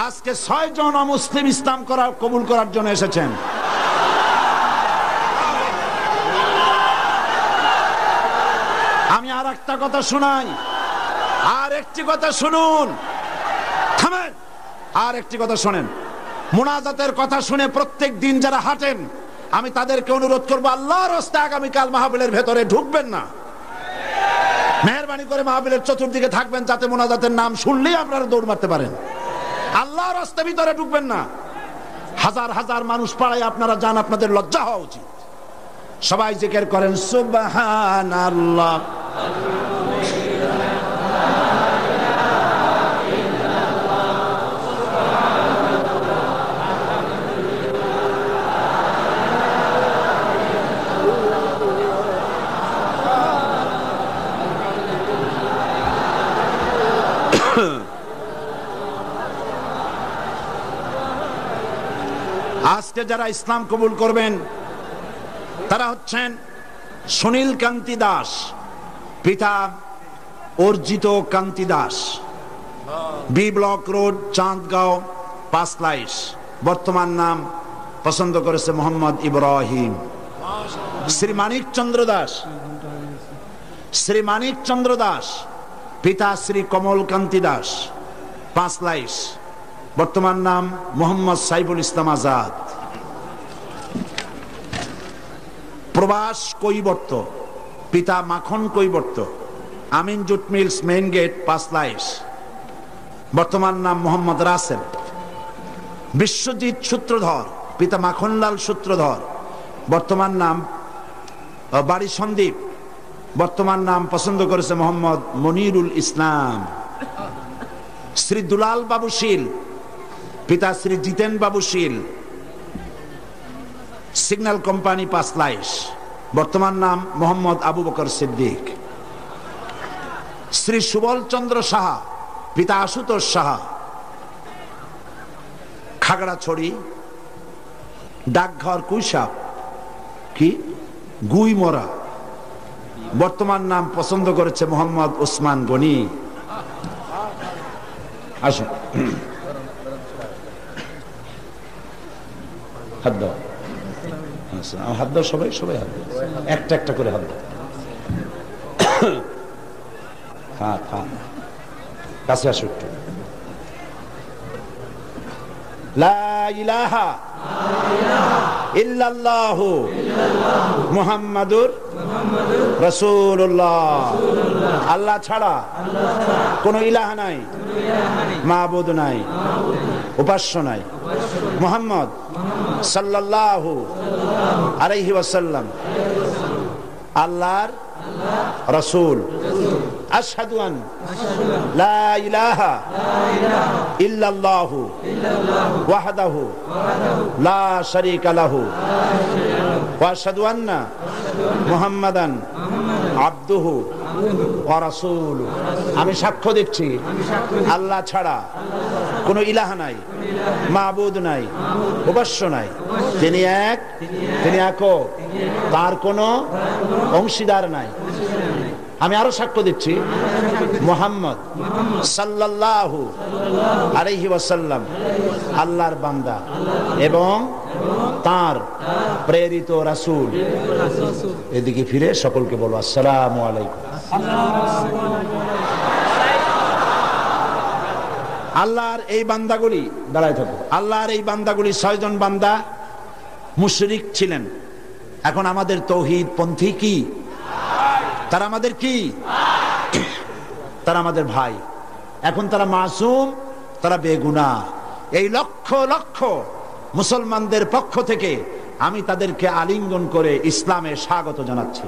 আজকে 6 জন মুসলিম ইসলাম কবুল করার জন্য এসেছেন। আমি আর একটা কথা শোনাই, আর একটি কথা শুনুন, থামেন, আর একটি কথা শোনেন। মুনাজাতের কথা শুনে প্রত্যেক দিন যারা হাঁটেন, আমি তাদেরকে অনুরোধ করবো, আল্লাহর রাস্তায় আগামীকাল মাহফিলের ভেতরে ঢুকবেন না। মেহেরবানি করে মাহফিলের চতুর্দিকে থাকবেন, যাতে মুনাজাতের নাম শুনলেই আপনারা দৌড় মারতে পারেন। আল্লাহর রাস্তার ভিতরে ঢুকবেন না। হাজার হাজার মানুষ পাড়ায় আপনারা যান, আপনাদের লজ্জা হওয়া উচিত। সবাই জিকির করেন সুবহানাল্লাহ। আজকে যারা ইসলাম কবুল করবেন তারা হচ্ছেন সুনীল কান্তি দাস, পিতা Arjit Kanti Das, B block road, Chandgaon, Panchlaish. বর্তমান নাম পছন্দ করেছে মোহাম্মদ ইব্রাহিম। শ্রী মানিক চন্দ্র দাস, শ্রী মানিক চন্দ্র দাস, পিতা শ্রী কমলকান্তি দাস, পাঁচলাইশ। বর্তমান নাম মোহাম্মদ সাইফুল ইসলাম আজাদ। প্রবাস কৈবর্ত, পিতা Makhan Kaibarta, Amin jute mills, main gate, Panchlaish. বর্তমান নাম মোহাম্মদ রাসেল। বিশ্বজিৎ সূত্রধর, পিতা মাখনলাল সূত্রধর, বর্তমান নাম বাড়ি সন্দীপ। বর্তমান নাম পছন্দ করেছে মোহাম্মদ মনিরুল ইসলাম। শ্রী দুলাল বাবু শীল, পিতা শ্রী জিতেন বাবু শীল, সিগন্যাল কোম্পানি, পাঁচলাইশ। বর্তমান নাম মোহাম্মদ আবু বকর সিদ্দিক। শ্রী সুবল চন্দ্র সাহা, পিতা আশুতোষ সাহা, খাগড়াছড়ি, ডাকঘর কুইসাপ, কি গুইমরা। বর্তমান নাম পছন্দ করেছে মোহাম্মদ ওসমান গনি। আসুন, হাত দাও, হাত দাও, সবাই সবাই হাত দাও, একটা একটা করে হাত দাও। হ্যাঁ হ্যাঁ, কাছে আসো একটু। লা ইলাহা ইল্লাল্লাহু মুহাম্মাদুর রাসূলুল্লাহ। আল্লাহ ছাড়া কোনো ইলাহ নাই, মাবুদ নাই, উপাস্য নাই। মুহাম্মদ সাল্লাল্লাহু আলাইহি ওয়াসাল্লাম আল্লাহর রাসূল। আশহাদু আন লা ইলাহা ইল্লাল্লাহু ওয়াহদাহু লা শারীকা লাহু ওয়া আশহাদু আন্না মুহাম্মাদান আবদুহু ওয়া রাসূলুহু। আমি সাক্ষ্য দিচ্ছি আল্লাহ ছাড়া কোনো ইলাহ নাই, মাবুদ নাই, উপাস্য নাই। তিনি এক, তিনি একক, তার কোনো অংশীদার নাই। আমি আরো সাক্ষ্য দিচ্ছি মুহাম্মদ সাল্লাল্লাহু আলাইহি ওয়াসাল্লাম আল্লাহর বান্দা এবং তার প্রেরিত রাসূল। এদিকে ফিরে সকলকে বলো আসসালামু আলাইকুম। আল্লাহর এই বান্দাগুলি, দাঁড়ায় থাকো, আল্লাহর এই বান্দাগুলি 6 জন বান্দা মুশরিক ছিলেন। এখন আমাদের তৌহিদ পন্থী কি? তারা আমাদের কি? তারা আমাদের ভাই। এখন তারা মাসুম, তারা বেগুনাহ। এই লক্ষ লক্ষ মুসলমানদের পক্ষ থেকে আমি তাদেরকে আলিঙ্গন করে ইসলামে স্বাগত জানাচ্ছি।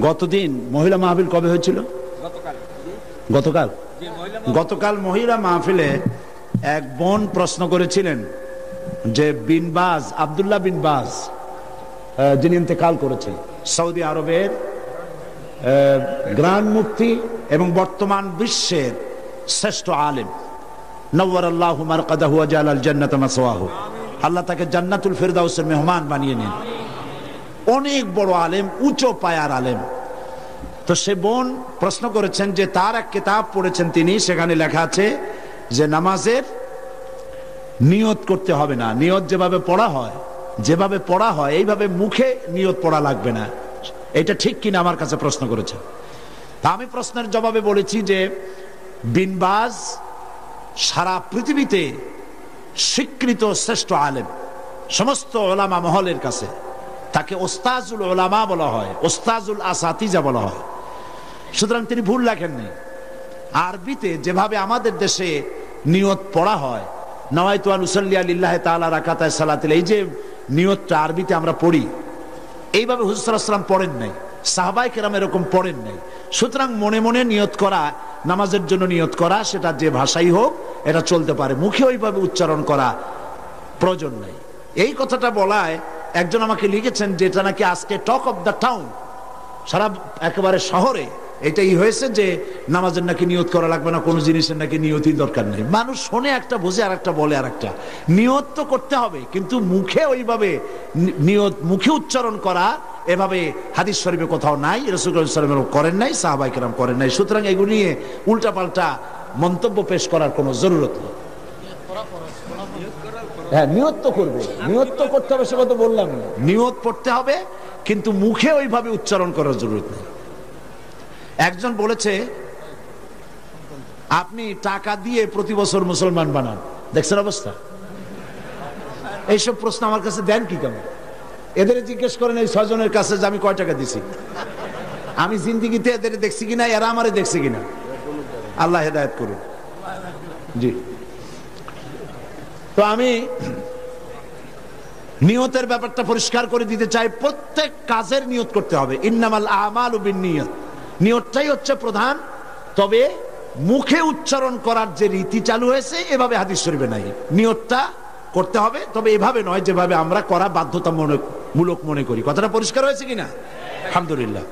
গতদিন মহিলা মাহফিল কবে হয়েছিল? গতকাল মহিলা মাহফিলে এক বোন প্রশ্ন করেছিলেন যে বিনবাজ, আব্দুল্লাহ বিন বাজ, যিনি ইন্তেকাল করেছেন, সৌদি আরবের গ্রান্ড মুফতি এবং বর্তমান বিশ্বের শ্রেষ্ঠ আলেম, নওয়ারাল্লাহু মারকাদাহু ওয়া জালাল জান্নাতা মাসওয়াহু, আল্লাহ তাকে জান্নাতুল ফিরদাউসের মেহমান বানিয়ে নিন। অনেক বড় আলেম, উঁচু পায়ার আলেম। তো সে বোন প্রশ্ন করেছেন যে তার এক কিতাব পড়েছেন তিনি, সেখানে লেখা আছে যে নামাজের নিয়ত করতে হবে না, নিয়ত যেভাবে পড়া হয় এইভাবে মুখে নিয়ত পড়া লাগবে না। এটা ঠিক কিনা আমার কাছে প্রশ্ন করেছেন। তা আমি প্রশ্নের জবাবে বলেছি যে বিন বাজ সারা পৃথিবীতে স্বীকৃত শ্রেষ্ঠ আলেম, সমস্ত ওলামা মহলের কাছে তাকে ওস্তাজুল ওলামা বলা হয়, ওস্তাজুল আসাতিজা বলা হয়। সুতরাং তিনি ভুল লেখেননি। আরবিতে যেভাবে আমাদের দেশে নিয়ত পড়া হয়, নাওয়াইতু আন উসাল্লি লিল্লাহি তাআলা রাকাতায় সালাতিল, এই যে নিয়তটা আরবিতে আমরা পড়ি, এইভাবে হুজুর সাল্লাল্লাহু আলাইহি ওয়াসাল্লাম পড়েন নাই, সাহাবায়ে কেরাম এরকম পড়েন নাই। সুতরাং মনে মনে নিয়ত করা নামাজের জন্য নিয়ত করা, সেটা যে ভাষাই হোক এটা চলতে পারে, মুখে ওইভাবে উচ্চারণ করা প্রয়োজন নেই। এই কথাটা বলায় একজন আমাকে লিখেছেন যে এটা নাকি আজকে টক অফ দ্য টাউন, সারা একেবারে শহরে এটাই হয়েছে যে নামাজের নাকি নিয়ত করা লাগবে না, কোনো জিনিসের নাকি নিয়তই দরকার নেই। মানুষ শোনে একটা, বোঝে আর একটা, বলে আর একটা। নিয়ত তো করতে হবে, কিন্তু মুখে ওইভাবে নিয়ত মুখে উচ্চারণ করা এভাবে হাদিস শরীফে কোথাও নাই, রাসূল সাল্লাল্লাহু আলাইহি ওয়াসাল্লাম করেন নাই, সাহাবায়ে কেরাম করেন নাই। সুতরাং এগুলো নিয়ে উল্টাপাল্টা মন্তব্য পেশ করার কোনো জরুরত নেই। হ্যাঁ, নিয়ত তো করবে, নিয়ত তো করতে হবে, সেটা তো বললাম না। নিয়ত পড়তে হবে, কিন্তু মুখে ওইভাবে উচ্চারণ করার জরুরত নেই। একজন বলেছে আপনি টাকা দিয়ে প্রতি বছর মুসলমান বানান, দেখছেন অবস্থা? এইসব প্রশ্ন আমার কাছে দেন কি কেমন? এদের জিজ্ঞেস করেন এই 6 জনের কাছে যে আমি কয় টাকা দিছি, আমি জিন্দিগিতে এদের দেখছি কিনা, এরা আমারে দেখছে কিনা। আল্লাহ হেদায়েত করুন। জি, তো আমি নিয়তের ব্যাপারটা পরিষ্কার করে দিতে চাই। প্রত্যেক কাজের নিয়ত করতে হবে। ইন্নামাল আমালু বিন্নিয়াত, নিয়তটাই হচ্ছে প্রধান। তবে মুখে উচ্চারণ করার যে রীতি চালু হয়েছে এভাবে হাদিস শরীফে নাই। নিয়তটা করতে হবে, তবে এভাবে নয় যেভাবে আমরা করা বাধ্যতামূলক মনে করি। কথাটা পরিষ্কার হয়েছে কিনা? আলহামদুলিল্লাহ।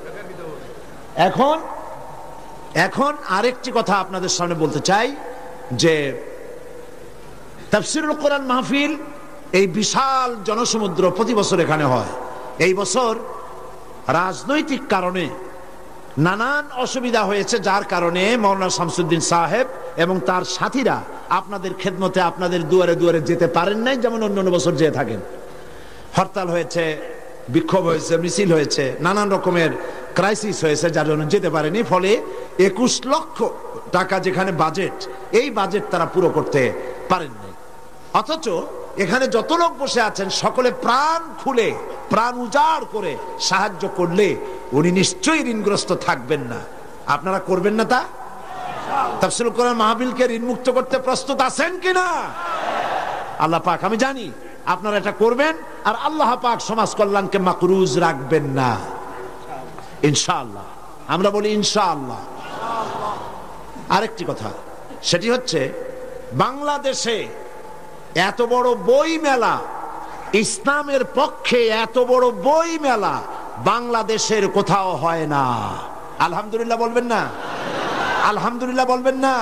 এখন আরেকটি কথা আপনাদের সামনে বলতে চাই যে তাফসীরুল কোরআন মাহফিল, এই বিশাল জনসমুদ্র প্রতি বছর এখানে হয়। এই বছর রাজনৈতিক কারণে নানান অসুবিধা হয়েছে, যার কারণে মাওলানা শামসুদ্দিন সাহেব এবং তার সাথীরা আপনাদের খেদমতে আপনাদের দুয়ারে দুয়ারে যেতে পারেন নাই, যেমন অন্যান্য বছর যেয়ে থাকেন। হরতাল হয়েছে, বিক্ষোভ হয়েছে, মিছিল হয়েছে, নানান রকমের ক্রাইসিস হয়েছে, যার জন্য যেতে পারেনি। ফলে 21 লক্ষ টাকা যেখানে বাজেট, এই বাজেট তারা পুরো করতে পারেননি। অথচ এখানে যত লোক বসে আছেন সকলে প্রাণ খুলে, প্রাণ উজাড় করে সাহায্য করলে উনি নিশ্চয়ই ঋণগ্রস্ত থাকবেন না। আপনারা করবেন না তা? তাফসীরুল কোরআন মাহফিলকে ঋণ মুক্ত করতে প্রস্তুত আছেন কিনা? আল্লাহ পাক, আমি জানি আপনারা এটা করবেন, আর আল্লাহ পাক সমাজ কল্যাণকে মাকরুজ রাখবেন না, ইনশাআল্লাহ। আমরা বলি ইনশাআল্লাহ। আরেকটি কথা, সেটি হচ্ছে বাংলাদেশে এত বড় বই মেলা, ইসলামের পক্ষে এত বড় বই মেলা বাংলাদেশের কোথাও হয় না। আলহামদুলিল্লাহ বলবেন না? আলহামদুলিল্লাহ বলবেন না?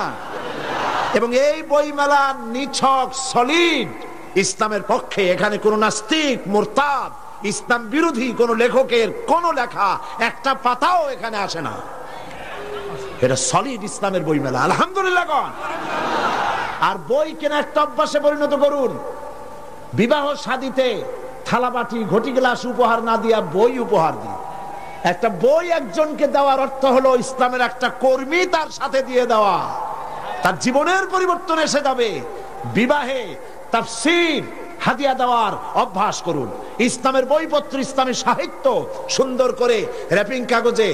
এবং এই বই মেলা নিছক সলিড ইসলামের পক্ষে। এখানে কোন নাস্তিক, মুরতাদ, ইসলাম বিরোধী কোন লেখকের কোন লেখা একটা পাতাও এখানে আসে না। এটা সলিড ইসলামের বই মেলা। আলহামদুলিল্লাহ কোন? আর বই কেনা একটা অভ্যাসে পরিণত করুন। বিবাহ শাদীতে থালাবাটি, ঘটি গ্লাস উপহার না দিয়া বই উপহার দিন। একটা বই একজনকে দেওয়ার অর্থ হলো ইসলামের একটা কর্মী তার সাথে দিয়ে দেওয়া, তার জীবনের পরিবর্তন এসে যাবে। বিবাহে তাফসীর হাদিয়া দেওয়ার অভ্যাস করুন। ইসলামের বইপত্র, ইসলামী সাহিত্য সুন্দর করে র্যাপিং কাগজে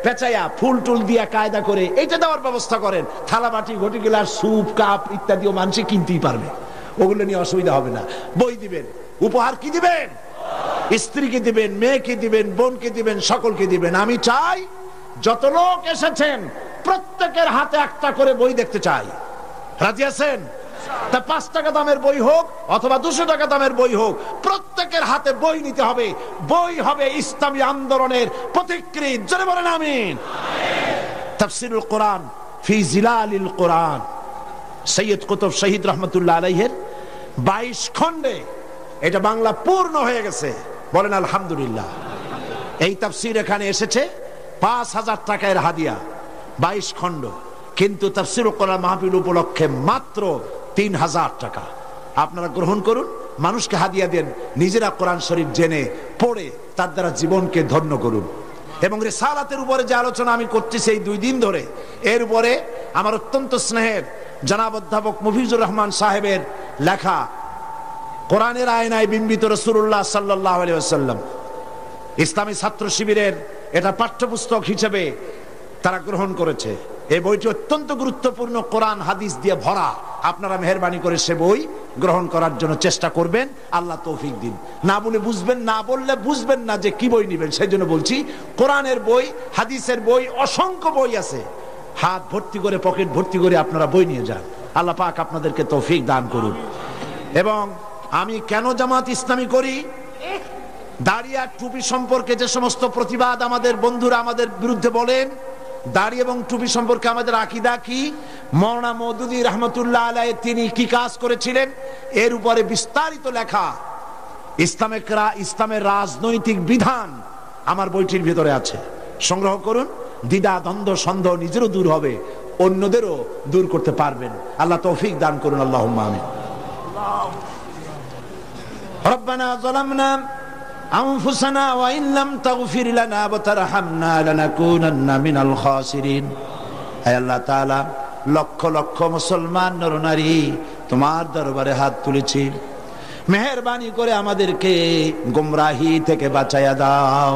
পেঁচাইয়া ফুল টুল দিয়া কায়দা করে এইটা দেওয়ার ব্যবস্থা করেন। থালাবাটি, ঘটি গ্লাস, স্যুপ, কাপ ইত্যাদিও মানুষ কিনতেই পারবে, ওগুলো নিয়ে অসুবিধা হবে না। বই দিবেন। উপহার কি দিবেন? স্ত্রীকে দিবেন, মেয়েকে দিবেন, বোনকে দিবেন, সকলকে দিবেন। আমি চাই যত লোক এসেছেন প্রত্যেকের হাতে একটা করে বই দেখতে চাই। রাজি আছেন? তা 5 টাকা দামের বই হোক অথবা 200 টাকা দামের বই হোক, প্রত্যেকের হাতে বই নিতে হবে। বই হবে ইসলামী আন্দোলনের প্রতিকৃত। জোরে বলেন আমিন। তাফসীরুল কোরআন ফি জিলালিল কোরআন, সৈয়দ কুতুব শহীদ রহমতুল্লাহ আলাইহির 22 খণ্ডে এটা বাংলা পূর্ণ হয়ে গেছে। বলেন আলহামদুলিল্লাহ। এই তাফসীর এখানে এসেছে 5000 টাকার হাদিয়া, 22 খণ্ড। কিন্তু তাফসীরুল কোরআন মাহফিল উপলক্ষে মাত্র 3000 টাকা। আপনারা গ্রহণ করুন, মানুষকে হাদিয়া দেন, নিজেরা কোরআন শরীফ জেনে পড়ে তার দ্বারা জীবনকে ধন্য করুন। এবং রিসালাতের উপরে যে আলোচনা আমি করতেছি এই 2 দিন ধরে, এর উপরে আমার অত্যন্ত স্নেহের জনাব অধ্যাপক মফিজুর রহমান সাহেবের লেখা কোরআনের আয়নায় বিম্বিত রাসূলুল্লাহ সাল্লাল্লাহু আলাইহি ওয়াসাল্লাম, ইসলামী ছাত্র শিবিরের এটা পাঠ্যপুস্তক হিসেবে তারা গ্রহণ করেছে। এই বইটি অত্যন্ত গুরুত্বপূর্ণ, কোরআন হাদিস দিয়ে ভরা। আপনারা মেহেরবানি করে সে বই গ্রহণ করার জন্য চেষ্টা করবেন। আল্লাহ তৌফিক দিন। না বলে বুঝবেন, না বললে বুঝবেন না যে কি বই নেবেন। সেই জন্য বলছি, কোরআনের বই, হাদিসের বই, অসংখ্য বই আছে। হাত ভর্তি করে, পকেট ভর্তি করে আপনারা বই নিয়ে যান। আল্লাহ পাক আপনাদেরকে তৌফিক দান করুন। এবং আমি কেন জামাত ইসলামী করি, দাড়ি আর টুপি সম্পর্কে যে সমস্ত প্রতিবাদ আমাদের বন্ধুরা আমাদের বিরুদ্ধে বলেন, দাড়ি এবং টুপি সম্পর্কে আমাদের আকীদা কি, মাওলানা মওদুদী রাহমাতুল্লাহ আলাইহি তিনি কি কাজ করেছিলেন, এর উপরে বিস্তারিত লেখা ইসলামের রাজনৈতিক বিধান আমার বইটির ভিতরে আছে, সংগ্রহ করুন। দ্বিধা দ্বন্দ্ব সন্দেহ নিজেরও দূর হবে, অন্যদেরও দূর করতে পারবেন। আল্লাহ তৌফিক দান করুন, আল্লাহুম্মা আমিন। রব্বানা যালামনা আনফুসানা ওয়া ইন লাম তাগফির লানা ওয়া তারহামনা লানাকুনান্না মিনাল খাসিরিন। হে আল্লাহ তাআলা, লক্ষ লক্ষ মুসলমান নরনারী তোমার দরবারে হাত তুলেছি, মেহেরবানি করে আমাদেরকে গোমরাহি থেকে বাঁচাইয়া দাও,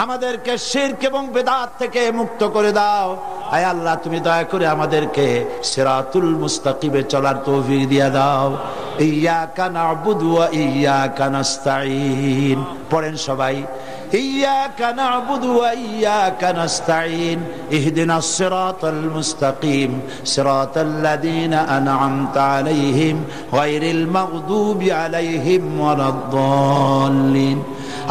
আমাদেরকে শিরক এবং বেদাত থেকে মুক্ত করে দাও। আয় আল্লাহ, তুমি দয়া করে আমাদেরকে সিরাতুল মুস্তাকিমে চলার তৌফিক দিয়া দাও। ইয়্যাকা না'বুদু ওয়া ইয়্যাকা নাস্তাঈন। পড়েন সবাই, ইয়্যাকা না'বুদু ওয়া ইয়্যাকা নাস্তাঈন, ইহদিনাস সিরাতাল মুস্তাকিম, সিরাতাল্লাযীনা আন'আমতা আলাইহিম গায়রিল মাগদুবি আলাইহিম ওয়ালাদ-দাল্লিন।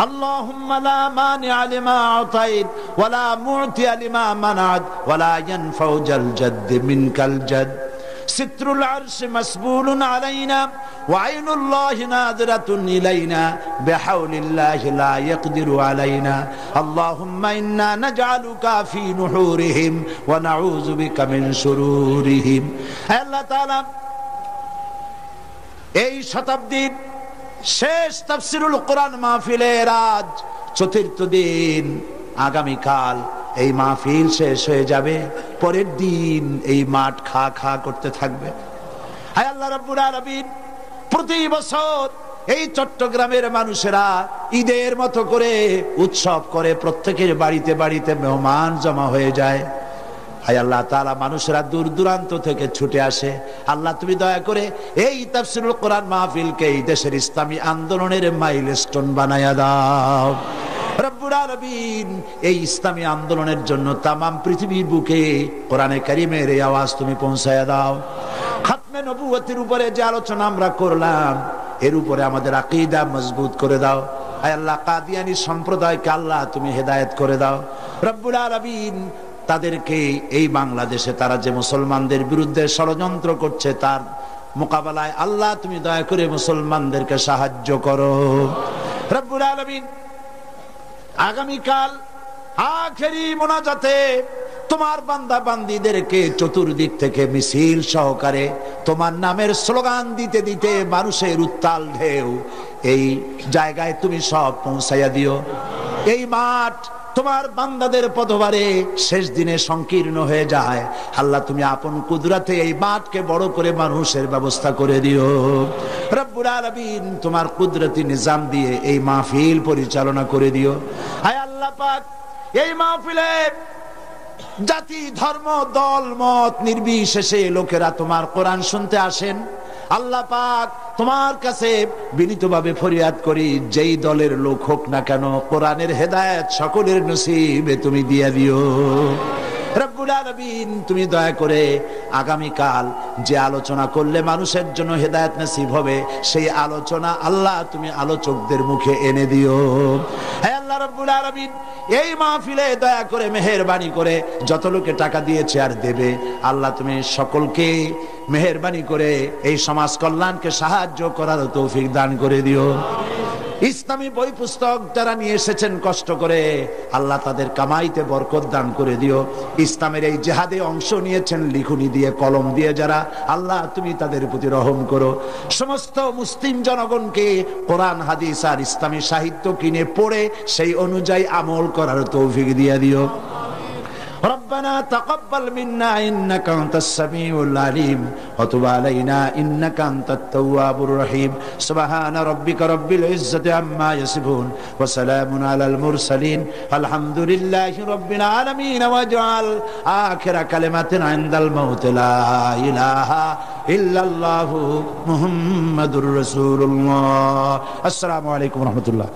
اللهم لا مانع لما أعطيت ولا معطي لما منعت ولا ينفع ذا الجد منك الجد. ستر العرش مسبول علينا وعين الله ناظرة إلينا بحول الله لا يقدر علينا. اللهم إنا نجعلك في نحورهم ونعوذ بك من شرورهم. الله تعالى এই শতাব্দীর শেষ তাফসীরুল কোরআন মাহফিলের আজ চতুর্থ দিন। আগামীকাল এই মাহফিল শেষ হয়ে যাবে, পরের দিন এই মাঠ খা খা করতে থাকবে। হায় আল্লাহ রাব্বুল আলামিন, প্রতি বছর এই চট্টগ্রামের মানুষেরা ঈদের মতো করে উৎসব করে, প্রত্যেকের বাড়িতে বাড়িতে মেহমান জমা হয়ে যায়। হায় আল্লাহ তাআলা, মানুষেরা দূর দূরান্ত থেকে ছুটে আসে। আল্লাহ তুমি দয়া করে এই তাফসীরুল কোরআন মাহফিলকে এই দেশের ইসলামী আন্দোলনের মাইলস্টোন বানায়া দাও রব্বুল আলামিন। এই ইসলামী আন্দোলনের জন্য তামাম পৃথিবীর বুকে কোরআনে কারীমের এই আওয়াজ তুমি পৌঁছায়া দাও। খাতমে নবুয়তের উপরে যে আলোচনা আমরা করলাম, এর উপরে আমাদের আকীদা মজবুত করে দাও। হায় আল্লাহ, কাদিয়ানী সম্প্রদায়কে আল্লাহ তুমি হেদায়েত করে দাও রব্বুল আলামিন। তাদেরকে এই বাংলাদেশে তারা যে মুসলমানদের বিরুদ্ধে ষড়যন্ত্র করছে, তার মোকাবেলায় আল্লাহ তুমি দয়া করে মুসলমানদেরকে সাহায্য করো রব্বুল আলামিন। আগামীকাল আখেরি মোনাজাতে তোমার বান্দা বান্দীদেরকে চতুর্দিক থেকে মিছিল সহকারে তোমার নামের স্লোগান দিতে দিতে মানুষের উত্তাল ঢেউ এই জায়গায় তুমি সব পৌঁছাইয়া দিও। এই মাঠ তোমার বান্দাদের পদভারে শেষ দিনে সংকীর্ণ হয়ে যায়। আল্লাহ তুমি আপন কুদরতে এই মাঠকে বড় করে মানুষের ব্যবস্থা করে দিও রব্বুল আলামিন। তোমার কুদরতি নিজাম দিয়ে এই মাহফিল পরিচালনা করে দিও। হায় আল্লাহ পাক, এই মাহফিলে জাতি ধর্ম দল মত নির্বিশেষে লোকেরা তোমার কোরআন শুনতে আসেন। আল্লাহ পাক, তোমার কাছে বিনীতভাবে ফরিয়াদ করি, যেই দলের লোক হোক না কেন, কোরআনের হেদায়েত সকলের নসিবে তুমি দিয়ে দিও রব্বুল আলামিন। তুমি দয়া করে আগামীকাল যে আলোচনা করলে মানুষের জন্য হেদায়েত নসিব হবে, সেই আলোচনা আল্লাহ তুমি আলোচকদের মুখে এনে দিও। হে আল্লাহ রব্বুল আলামিন, এই মাহফিলে দয়া করে মেহেরবানি করে যত লোকে টাকা দিয়েছে আর দেবে, আল্লাহ তুমি সকলকে মেহেরবানি করে এই সমাজ কল্যাণকে সাহায্য করার তৌফিক দান করে দিও। ইসলামী বই পুস্তক যারা নিয়ে এসেছেন কষ্ট করে, আল্লাহ তাদের কামাইতে বরকত দান করে দিও। ইসলামের এই জিহাদে অংশ নিয়েছেন লিখুনি দিয়ে কলম দিয়ে যারা, আল্লাহ তুমি তাদের প্রতি রহম করো। সমস্ত মুসলিম জনগণকে কোরআন হাদিস আর ইসলামী সাহিত্য কিনে পড়ে সেই অনুযায়ী আমল করার তৌফিক দিয়ে দিও। ربنا تقبل منا إنك أنت السميع العليم وتب علينا إنك أنت التواب الرحيم. سبحان ربك رب العزة عما يصفون وسلام على المرسلين والحمد لله رب العالمين. واجعل آخر كلمة عند الموت لا إله إلا الله محمد رسول الله. السلام عليكم ورحمة الله.